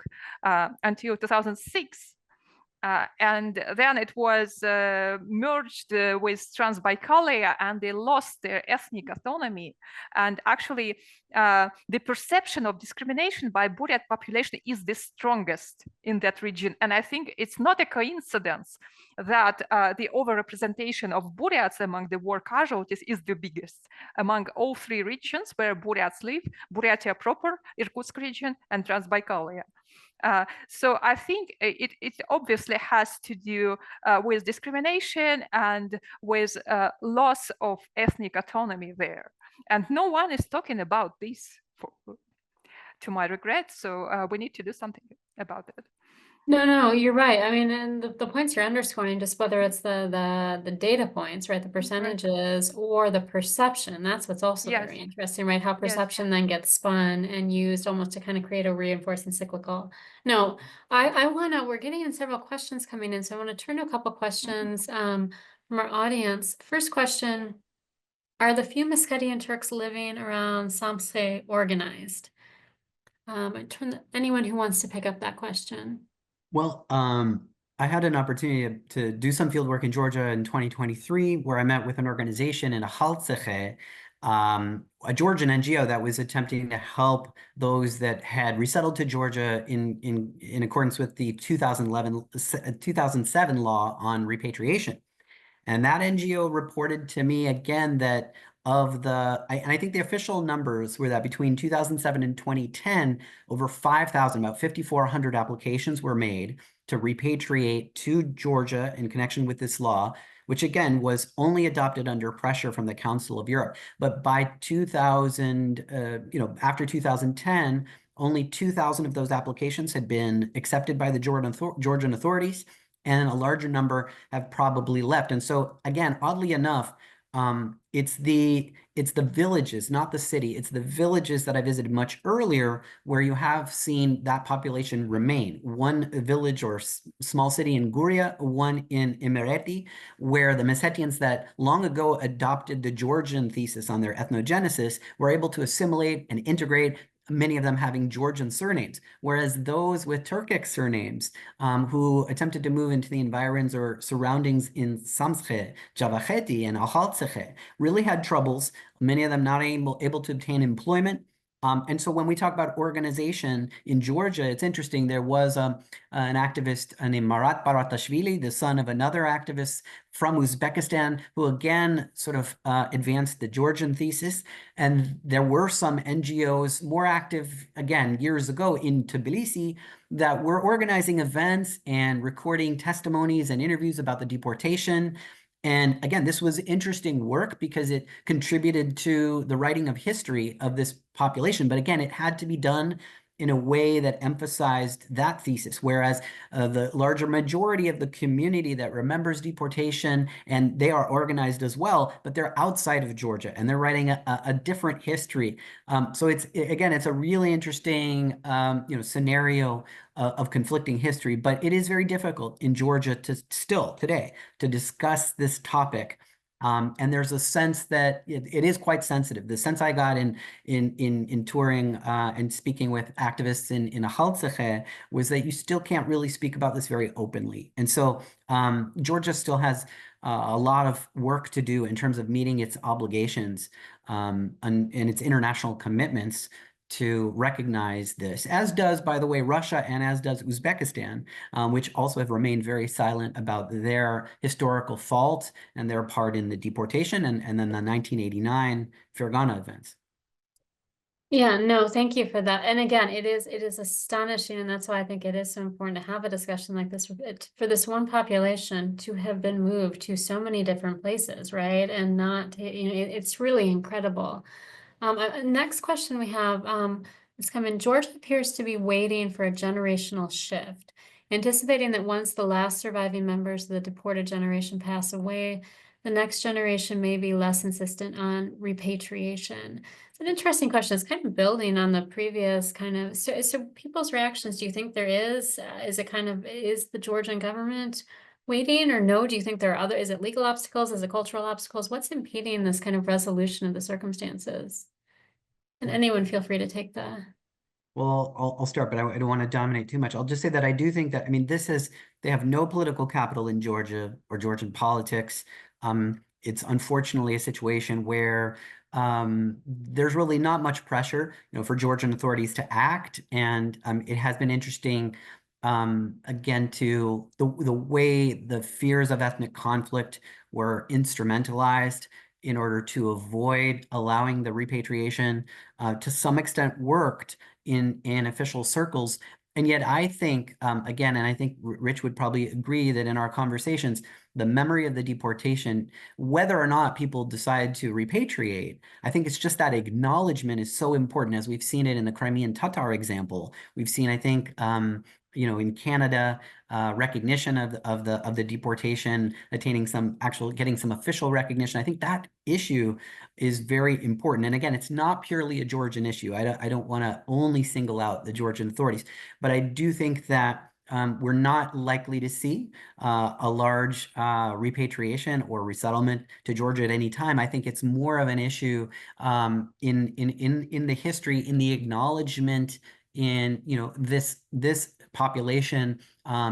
until 2006. And then it was merged with Transbaikalia, and they lost their ethnic autonomy. And actually, the perception of discrimination by Buryat population is the strongest in that region. And I think it's not a coincidence that the overrepresentation of Buryats among the war casualties is the biggest among all three regions where Buryats live: Buryatia proper, Irkutsk region, and Transbaikalia. So I think it obviously has to do with discrimination and with loss of ethnic autonomy there. And no one is talking about this, to my regret. So we need to do something about it. No, you're right. I mean, and the points you're underscoring, just whether it's the data points, right, the percentages, or the perception, that's what's also Yes. very interesting, right? How perception then gets spun and used almost to kind of create a reinforcing cyclical. No, we're getting in several questions coming in, so I want to turn to a couple questions from our audience. First question, are the few Meskhetian Turks living around Samtskhe organized? Anyone who wants to pick up that question. Well, I had an opportunity to do some field work in Georgia in 2023, where I met with an organization in Akhaltsikhe, a Georgian NGO that was attempting to help those that had resettled to Georgia in accordance with the 2007 law on repatriation. And that NGO reported to me again that I think the official numbers were that between 2007 and 2010, over 5,000, about 5,400 applications were made to repatriate to Georgia in connection with this law, which again was only adopted under pressure from the Council of Europe. But by 2000, after 2010, only 2,000 of those applications had been accepted by the Georgian authorities, and a larger number have probably left. And so again, oddly enough, it's the villages, not the city. It's the villages that I visited much earlier where you have seen that population remain. One village or small city in Guria, one in Imereti, where the Meshetians that long ago adopted the Georgian thesis on their ethnogenesis were able to assimilate and integrate, many of them having Georgian surnames, whereas those with Turkic surnames who attempted to move into the environs or surroundings in Samtskhe, Javakheti, and Akhaltsikhe really had troubles, many of them not able to obtain employment. And so when we talk about organization in Georgia, it's interesting. There was an activist named Marat Baratashvili, the son of another activist from Uzbekistan, who again sort of advanced the Georgian thesis. And there were some NGOs more active, again, years ago in Tbilisi that were organizing events and recording testimonies and interviews about the deportation. And again, this was interesting work because it contributed to the writing of history of this population. But again, it had to be done in a way that emphasized that thesis, whereas the larger majority of the community that remembers deportation, and they are organized as well, but they're outside of Georgia and they're writing a different history. So it's a really interesting scenario of conflicting history, but it is very difficult in Georgia to still today to discuss this topic. And there's a sense that it is quite sensitive. The sense I got in touring and speaking with activists in Akhaltsikhe was that you still can't really speak about this very openly. And so Georgia still has a lot of work to do in terms of meeting its obligations and its international commitments to recognize this, as does, by the way, Russia and as does Uzbekistan, which also have remained very silent about their historical fault and their part in the deportation and then the 1989 Fergana events. Yeah, no, thank you for that. And again, it is astonishing, and that's why I think it is so important to have a discussion like this for this one population to have been moved to so many different places, right? And not, it's really incredible. Next question we have is coming. Georgia appears to be waiting for a generational shift, anticipating that once the last surviving members of the deported generation pass away, the next generation may be less insistent on repatriation. It's an interesting question. It's kind of building on the previous kind of, so people's reactions, do you think there is the Georgian government waiting, or no? Do you think there are is it legal obstacles? Is it cultural obstacles? What's impeding this kind of resolution of the circumstances? And anyone feel free to take the Well, I'll start, but I don't want to dominate too much. I'll just say that I do think that, I mean, they have no political capital in Georgia or Georgian politics. It's unfortunately a situation where there's really not much pressure, for Georgian authorities to act. And it has been interesting, again, to the way the fears of ethnic conflict were instrumentalized in order to avoid allowing the repatriation, to some extent worked in official circles. And yet I think, again, and I think Rich would probably agree that in our conversations, the memory of the deportation, whether or not people decide to repatriate, I think it's just that acknowledgement is so important, as we've seen it in the Crimean Tatar example. We've seen, I think, in Canada, recognition of the deportation, getting some official recognition. I think that issue is very important. And again, it's not purely a Georgian issue. I don't want to only single out the Georgian authorities, but I do think that we're not likely to see a large repatriation or resettlement to Georgia at any time. I think it's more of an issue in the history, in the acknowledgement, in this population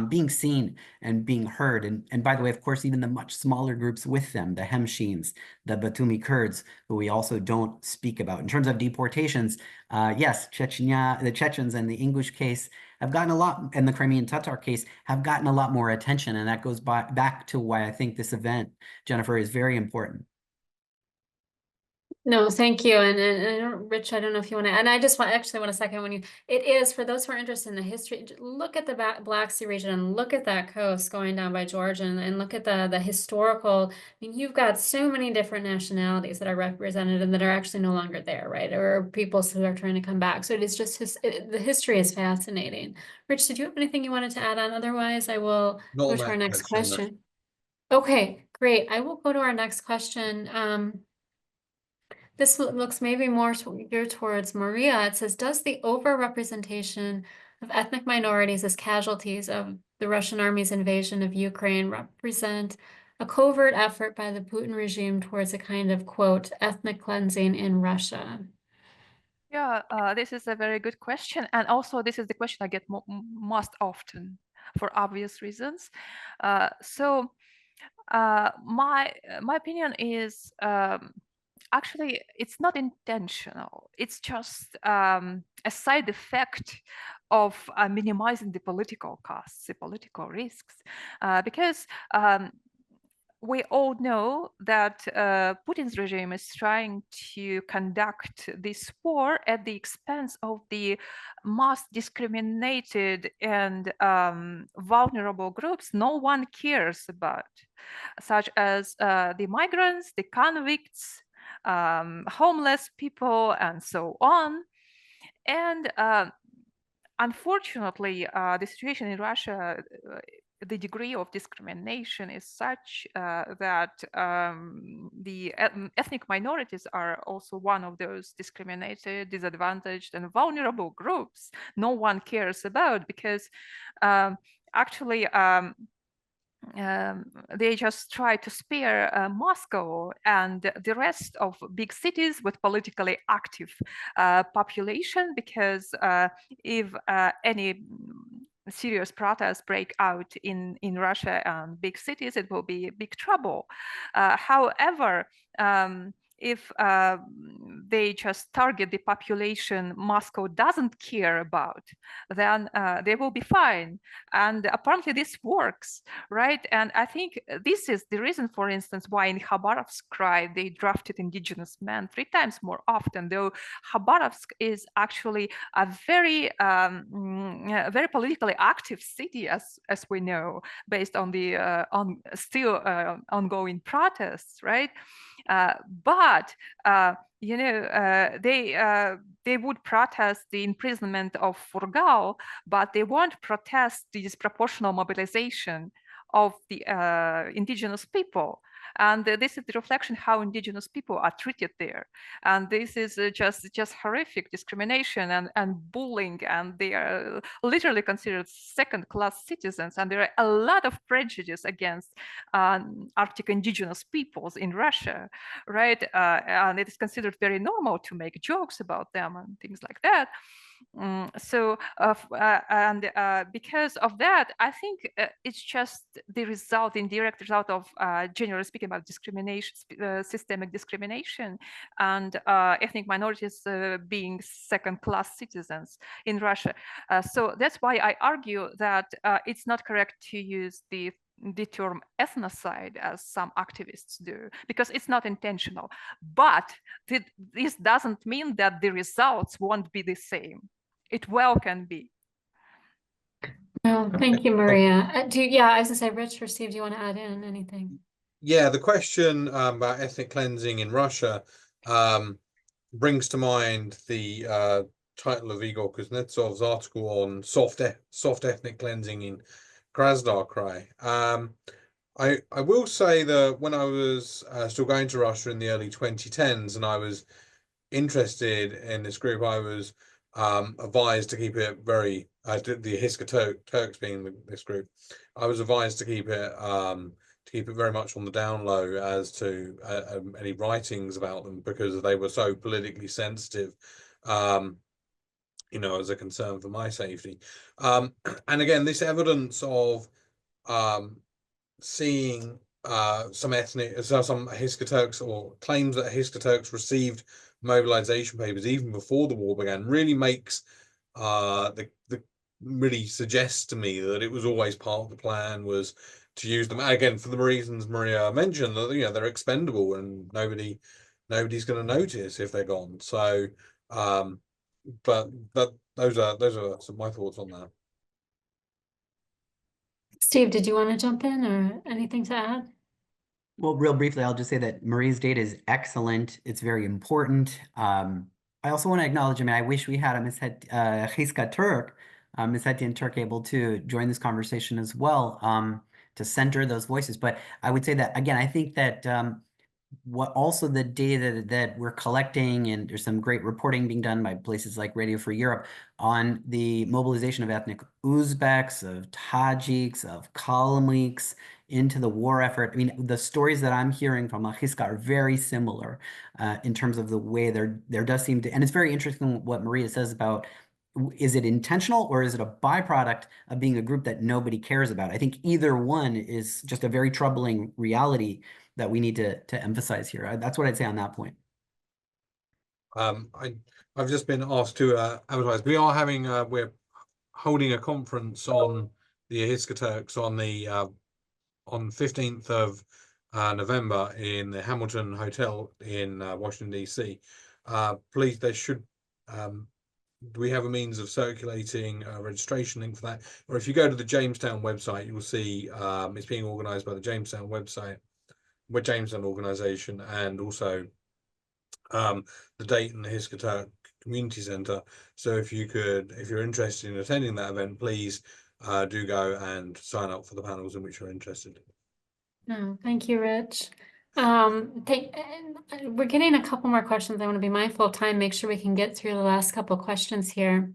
being seen and being heard. And by the way, of course, even the much smaller groups with them, the Hemshins, the Batumi Kurds, who we also don't speak about. In terms of deportations, yes, Chechnya, the Chechens and the English case have gotten a lot, and the Crimean Tatar case have gotten a lot more attention. And that goes back to why I think this event, Jennifer, is very important. No, thank you. And Rich, I don't know if you want to, and I just actually want a second it is, for those who are interested in the history, look at the Black Sea region and look at that coast going down by Georgia and look at the historical, I mean, you've got so many different nationalities that are represented and that are actually no longer there, right? Or people who are trying to come back. So it is just, the history is fascinating. Rich, did you have anything you wanted to add on? Otherwise, I will Not go on to our that next question. Okay, great. I will go to our next question. This looks maybe more geared towards Maria. It says, does the overrepresentation of ethnic minorities as casualties of the Russian army's invasion of Ukraine represent a covert effort by the Putin regime towards a kind of, quote, ethnic cleansing in Russia? Yeah, this is a very good question. And also, this is the question I get most often for obvious reasons. My opinion is, actually, it's not intentional. It's just a side effect of minimizing the political costs, the political risks, because we all know that Putin's regime is trying to conduct this war at the expense of the most discriminated and vulnerable groups no one cares about, such as the migrants, the convicts, homeless people, and so on. And unfortunately, the situation in Russia, the degree of discrimination is such that the ethnic minorities are also one of those discriminated, disadvantaged, and vulnerable groups no one cares about, because actually they just try to spare Moscow and the rest of big cities with politically active population, because if any serious protests break out in Russia and big cities, it will be big trouble. However, if they just target the population Moscow doesn't care about, then they will be fine. And apparently this works, right? And I think this is the reason, for instance, why in Khabarovsk Krai they drafted indigenous men 3 times more often, though Khabarovsk is actually a very politically active city, as we know, based on the still ongoing protests, right? But they would protest the imprisonment of Furgal, but they won't protest the disproportional mobilization of the indigenous people. And this is the reflection how indigenous people are treated there. And this is just horrific discrimination and bullying, and they are literally considered second-class citizens. And there are a lot of prejudice against Arctic indigenous peoples in Russia, right? And it is considered very normal to make jokes about them and things like that. Because of that, I think it's just the result, indirect result of, generally speaking, about discrimination, systemic discrimination, and ethnic minorities being second-class citizens in Russia. So that's why I argue that it's not correct to use the term ethnocide as some activists do, because it's not intentional. But this doesn't mean that the results won't be the same. It well can be. Oh, thank you, Maria. Yeah, I was gonna say, Rich or Steve, do you want to add in anything? Yeah, the question about ethnic cleansing in Russia brings to mind the title of Igor Kuznetsov's article on soft ethnic cleansing in Krasnodar Krai. I will say that when I was still going to Russia in the early 2010s and I was interested in this group, I was advised to keep it very, the Ahiska Turks being this group, I was advised to keep it very much on the down low as to any writings about them, because they were so politically sensitive, you know, as a concern for my safety. And again, this evidence of seeing some Ahiska Turks, or claims that Ahiska Turks received mobilization papers even before the war began, really makes really suggests to me that it was always part of the plan, was to use them again for the reasons Maria mentioned, that, you know, they're expendable and nobody's going to notice if they're gone. So but those are some of my thoughts on that. Steve, did you want to jump in or anything to add? Well, real briefly, I'll just say that Maria's data is excellent. It's very important. I also want to acknowledge, I mean, I wish we had a Ahiska Turk, Meskhetian Turk, able to join this conversation as well, to center those voices. But I would say that, again, I think that what also the data that we're collecting, and there's some great reporting being done by places like Radio Free Europe on the mobilization of ethnic Uzbeks, of Tajiks, of Kalmyks into the war effort. I mean, the stories that I'm hearing from Ahiska are very similar in terms of the way there does seem to, and it's very interesting what Maria says about, is it intentional or is it a byproduct of being a group that nobody cares about? I think either one is just a very troubling reality that we need to emphasize here. That's what I'd say on that point. I've just been asked to advertise. We're holding a conference on the Ahiska Turks on the on 15th of November in the Hamilton Hotel in Washington, D.C. Please, there should do we have a means of circulating a registration link for that? Or if you go to the Jamestown website, you will see it's being organized by the Jamestown website, with Jamestown organization, and also the Dayton Ahiska Turk Community Center. So if you're interested in attending that event, please do go and sign up for the panels in which you're interested. No, thank you, Rich. We're getting a couple more questions. I want to be mindful of time, make sure we can get through the last couple of questions here.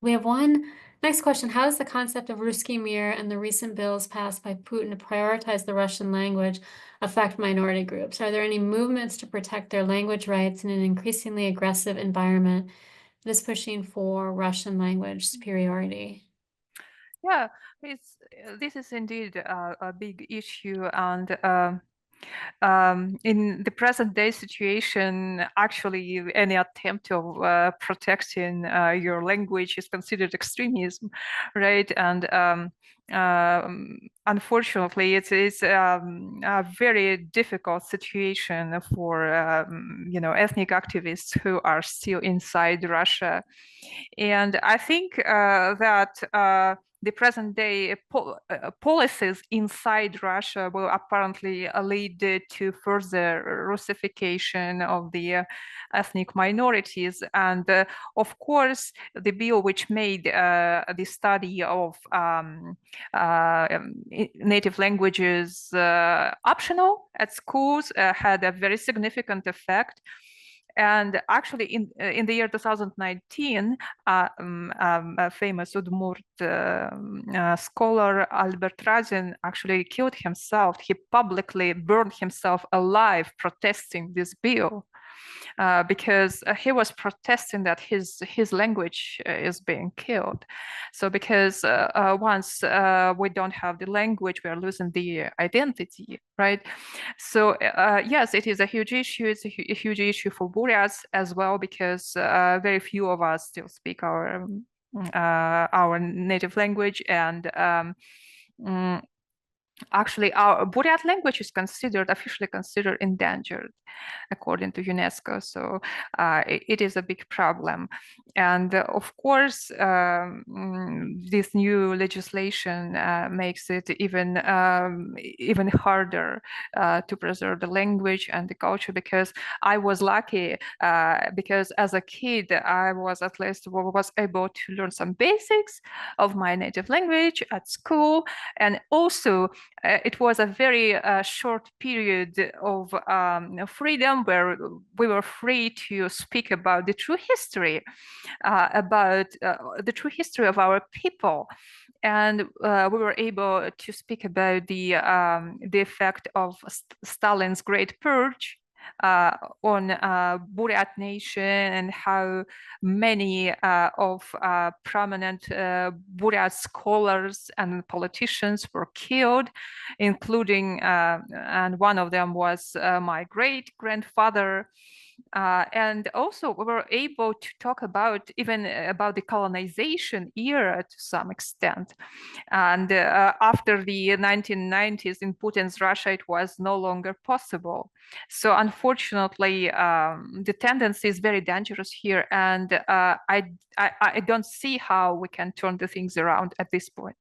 We have one next question. How does the concept of Ruski Mir and the recent bills passed by Putin to prioritize the Russian language affect minority groups? Are there any movements to protect their language rights in an increasingly aggressive environment that is pushing for Russian language superiority? Yeah, this is indeed a big issue, and in the present day situation, actually, any attempt of protecting your language is considered extremism, right? And unfortunately, it is a very difficult situation for ethnic activists who are still inside Russia. And I think that the present day policies inside Russia will apparently lead to further Russification of the ethnic minorities. And of course, the bill which made the study of native languages optional at schools had a very significant effect. And actually, in the year 2019, a famous Udmurt scholar, Albert Razin, actually killed himself. He publicly burned himself alive protesting this bill. because he was protesting that his language is being killed. So because once we don't have the language, we are losing the identity, right? So yes, it is a huge issue. It's a huge issue for Buryats as well, because very few of us still speak our native language, and actually our Buryat language is officially considered endangered according to UNESCO. So it is a big problem. And of course, this new legislation makes it even harder to preserve the language and the culture, because I was lucky because as a kid, I was at least able to learn some basics of my native language at school. And also it was a very short period of freedom where we were free to speak about the true history, of our people. And we were able to speak about the effect of Stalin's Great Purge on Buryat nation, and how many of prominent Buryat scholars and politicians were killed, including, and one of them was my great-grandfather. And also we were able to talk about even about the colonization era to some extent. And after the 1990s in Putin's Russia, it was no longer possible. So unfortunately, the tendency is very dangerous here, and I don't see how we can turn the things around at this point.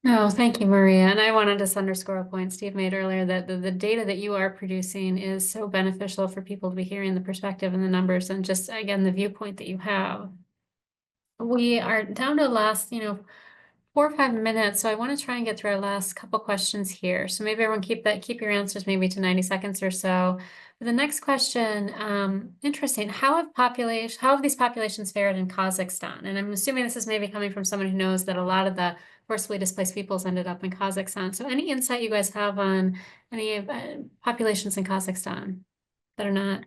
No, thank you, Maria. And I want to just underscore a point Steve made earlier, that the data that you are producing is so beneficial for people to be hearing the perspective and the numbers, and just, again, the viewpoint that you have. We are down to the last, 4 or 5 minutes, so I want to try and get through our last couple questions here. So maybe everyone keep your answers maybe to 90 seconds or so. For the next question, interesting. How have these populations fared in Kazakhstan? And I'm assuming this is maybe coming from someone who knows that a lot of the forcibly displaced peoples ended up in Kazakhstan. So any insight you guys have on any populations in Kazakhstan that are not?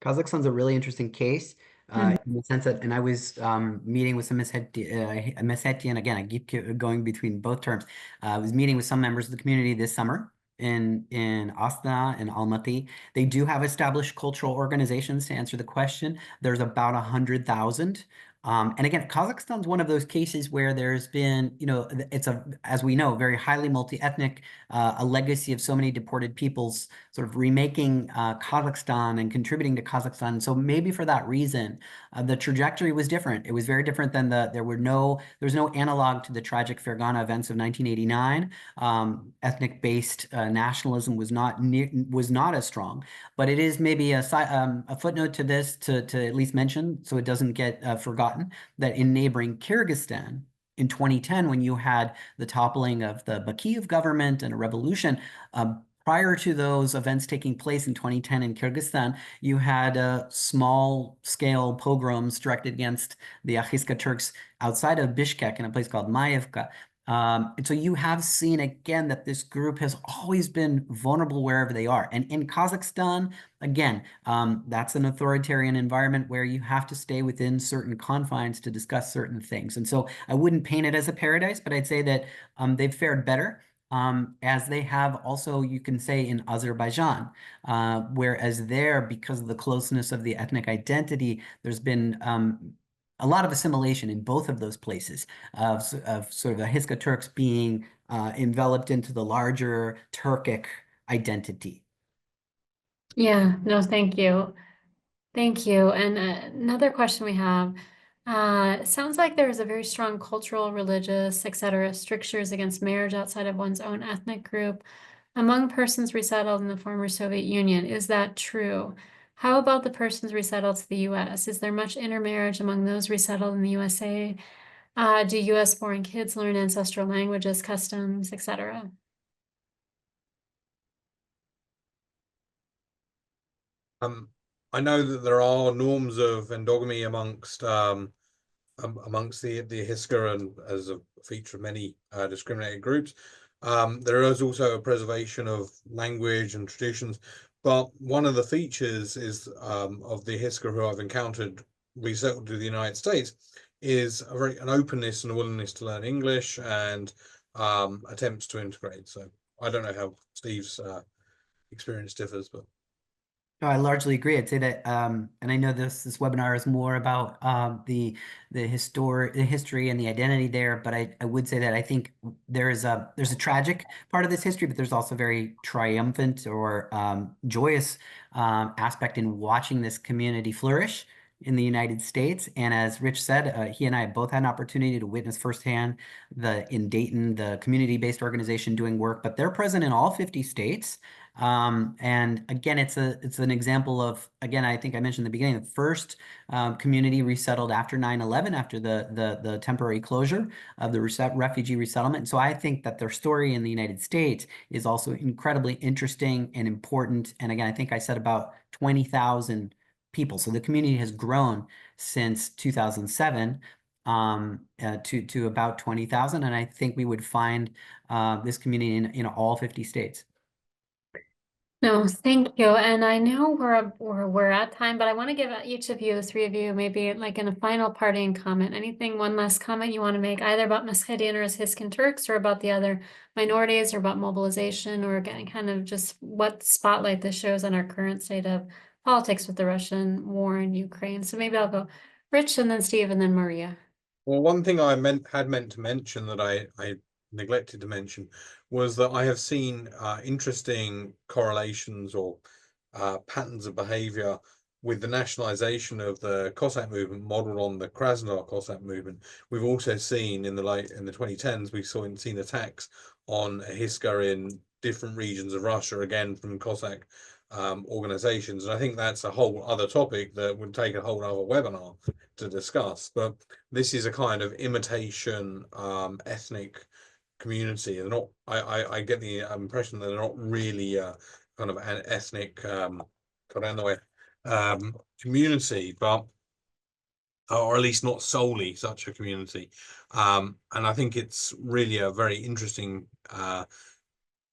Kazakhstan's a really interesting case in the sense that, and I was meeting with some Meskhetian, again, I keep going between both terms. I was meeting with some members of the community this summer in Astana and Almaty. They do have established cultural organizations, to answer the question. There's about 100,000. And again, Kazakhstan's one of those cases where there's been, it's as we know, very highly multi-ethnic, a legacy of so many deported peoples sort of remaking Kazakhstan and contributing to Kazakhstan. So maybe for that reason, the trajectory was different. It was very different than there was no analog to the tragic Fergana events of 1989. Ethnic-based nationalism was not as strong, but it is maybe a footnote to this to at least mention, so it doesn't get forgotten, that in neighboring Kyrgyzstan in 2010, when you had the toppling of the Bakiyev government and a revolution, prior to those events taking place in 2010 in Kyrgyzstan, you had small-scale pogroms directed against the Ahiska Turks outside of Bishkek in a place called Mayevka. And so you have seen again that this group has always been vulnerable wherever they are. And in Kazakhstan, again, that's an authoritarian environment where you have to stay within certain confines to discuss certain things. And so I wouldn't paint it as a paradise, but I'd say that they've fared better. As they have also, you can say, in Azerbaijan, whereas there, because of the closeness of the ethnic identity, there's been a lot of assimilation in both of those places of sort of Ahiska Turks being enveloped into the larger Turkic identity. Yeah, no, thank you. Thank you. And another question we have, it sounds like there is a very strong cultural, religious, etc., strictures against marriage outside of one's own ethnic group among persons resettled in the former Soviet Union. Is that true? How about the persons resettled to the U.S.? Is there much intermarriage among those resettled in the USA? Do U.S.-born kids learn ancestral languages, customs, etc.? I know that there are norms of endogamy amongst the Ahiska and as a feature of many discriminated groups. There is also a preservation of language and traditions, But one of the features is of the Ahiska who I've encountered resettled to the United States is an openness and a willingness to learn English and attempts to integrate. So I don't know how Steve's experience differs, but No, I largely agree. I'd say that, and I know this webinar is more about the history and the identity there, but I would say that I think there's a tragic part of this history, but there's also very triumphant or joyous aspect in watching this community flourish in the United States. And as Rich said, he and I both had an opportunity to witness firsthand in Dayton, the community-based organization doing work, but they're present in all 50 states. And again, it's an example of, again, I think I mentioned in the beginning, the first community resettled after 9/11, after the temporary closure of the refugee resettlement. So I think that their story in the United States is also incredibly interesting and important. And again, I think I said about 20,000 people. So the community has grown since 2007 to about 20,000. And I think we would find this community in all 50 states. No, thank you. And I know we're at time, but I want to give each of you, the three of you, maybe like in a final parting comment, one last comment you want to make, either about Meskhetian or Ahiska Turks, or about the other minorities, or about mobilization, or getting kind of just what spotlight this shows on our current state of politics with the Russian war in Ukraine. So maybe I'll go Rich, and then Steve, and then Maria. well, one thing I had meant to mention that I neglected to mention was that I have seen interesting correlations or patterns of behavior with the nationalization of the Cossack movement modeled on the Krasnodar Cossack movement. We've also seen in the 2010s, we've seen attacks on Ahiska in different regions of Russia, again from Cossack organizations. And I think that's a whole other topic that would take a whole other webinar to discuss. But this is a kind of imitation ethnic community. They're not, I get the impression that they're not really kind of an ethnic community, but or at least not solely such a community. And I think it's really a very interesting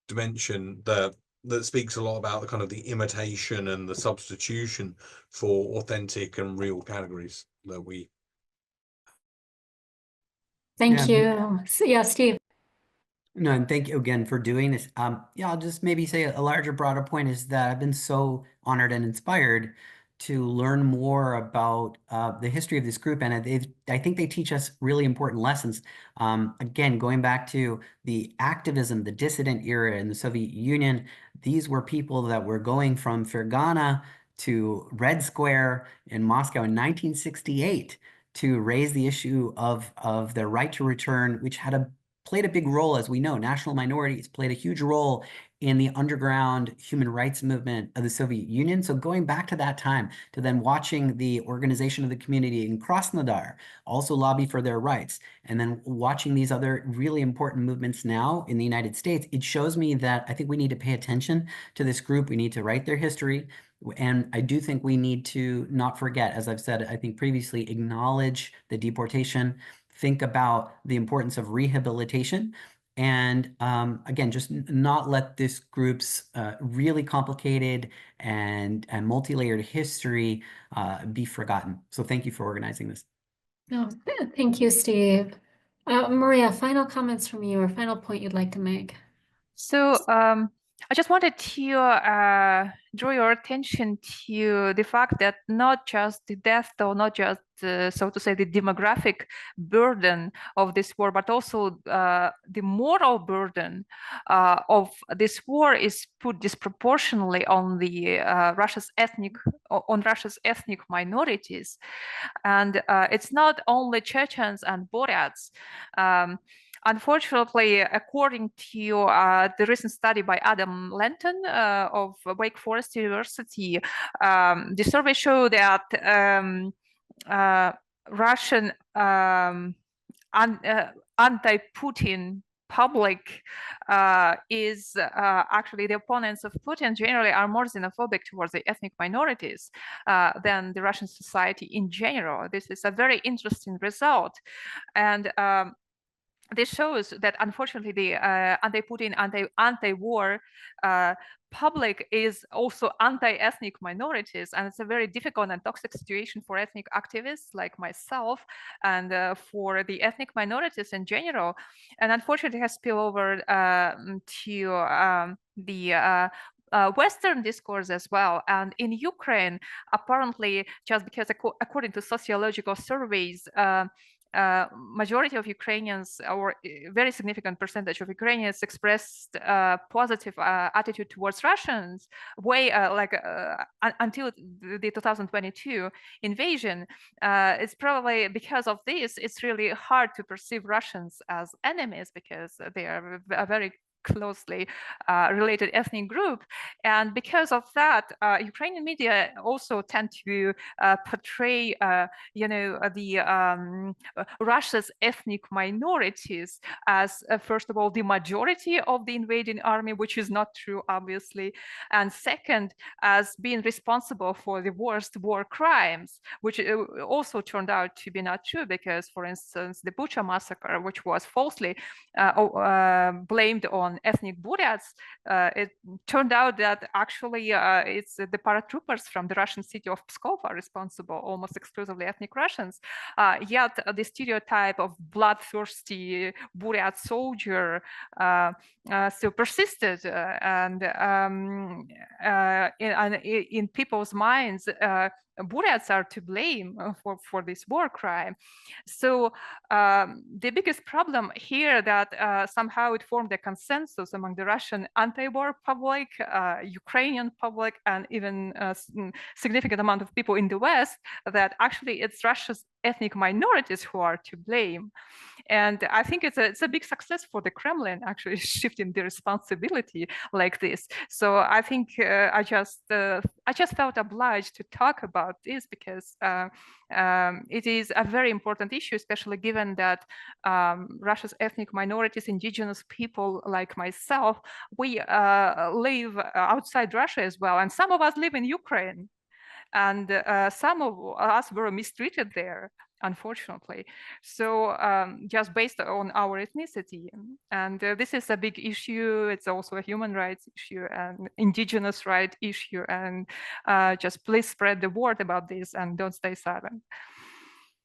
dimension that speaks a lot about the kind of the imitation and the substitution for authentic and real categories that we. Thank you. Yeah, Steve. No, and thank you again for doing this. Yeah, I'll just maybe say a larger, broader point is that I've been so honored and inspired to learn more about the history of this group, and I think they teach us really important lessons. Again, going back to the activism, the dissident era in the Soviet Union, these were people that were going from Fergana to Red Square in Moscow in 1968 to raise the issue of their right to return, which played a big role, as we know. National minorities played a huge role in the underground human rights movement of the Soviet Union. So going back to that time, to then watching the organization of the community in Krasnodar also lobby for their rights, and then watching these other really important movements now in the United States, it shows me that I think we need to pay attention to this group. We need to write their history. And I do think we need to not forget, as I've said, I think previously, acknowledge the deportation, think about the importance of rehabilitation, and again, just not let this group's really complicated and multi-layered history be forgotten. So thank you for organizing this. No, thank you, Steve. Maria, final comments from you, or final point you'd like to make? So I just wanted to draw your attention to the fact that not just the death toll, not just so to say the demographic burden of this war, but also the moral burden of this war is put disproportionately on the Russia's ethnic minorities, and it's not only Chechens and Buryats. Unfortunately, according to the recent study by Adam Lenton of Wake Forest University, the survey showed that Russian anti-Putin public is actually the opponents of Putin generally are more xenophobic towards the ethnic minorities than the Russian society in general. This is a very interesting result. And this shows that unfortunately the anti-Putin, anti-war public is also anti-ethnic minorities, and it's a very difficult and toxic situation for ethnic activists like myself and for the ethnic minorities in general. And unfortunately it has spilled over to the Western discourse as well. And in Ukraine, apparently, just because according to sociological surveys, majority of Ukrainians, or a very significant percentage of Ukrainians, expressed positive attitude towards Russians until the 2022 invasion. It's probably because of this, it's really hard to perceive Russians as enemies, because they are a very closely related ethnic group. And because of that, Ukrainian media also tend to portray Russia's ethnic minorities as first of all the majority of the invading army, which is not true, obviously, and second, as being responsible for the worst war crimes, which also turned out to be not true, because, for instance, the Bucha massacre, which was falsely blamed on ethnic Buryats, it turned out that actually it's the paratroopers from the Russian city of Pskov are responsible, almost exclusively ethnic Russians. Yet the stereotype of bloodthirsty Buryat soldier still persisted, and in people's minds, Buryats are to blame for this war crime. So the biggest problem here that somehow it formed a consensus among the Russian anti-war public, Ukrainian public, and even a significant amount of people in the West, that actually it's Russia's ethnic minorities who are to blame. And I think it's a big success for the Kremlin, actually shifting the responsibility like this. So I think I just felt obliged to talk about this, because it is a very important issue, especially given that Russia's ethnic minorities, indigenous people like myself, we live outside Russia as well, and some of us live in Ukraine, and some of us were mistreated there, unfortunately. So just based on our ethnicity. And this is a big issue. It's also a human rights issue and indigenous rights issue. And just please spread the word about this and don't stay silent.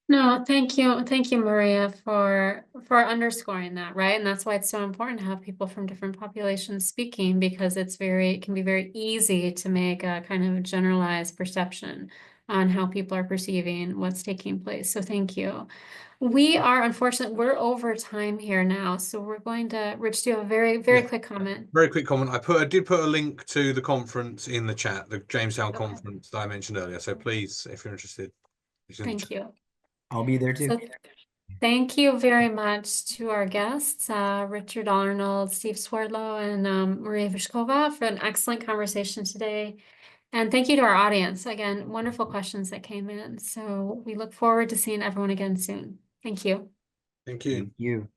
No, thank you, Maria, for underscoring that, right? And that's why it's so important to have people from different populations speaking, because it can be very easy to make a kind of generalized perception on how people are perceiving what's taking place. So thank you. Unfortunately, we're over time here now, so we're going to, Rich, do a very quick comment. Very quick comment. I did put a link to the conference in the chat, the Jamestown conference that I mentioned earlier. So please, if you're interested, thank you. I'll be there too. So, thank you very much to our guests, Richard Arnold, Steve Swerdlow, and Maria Vyushkova, for an excellent conversation today. And thank you to our audience. Again, wonderful questions that came in. So we look forward to seeing everyone again soon. Thank you. Thank you. Thank you.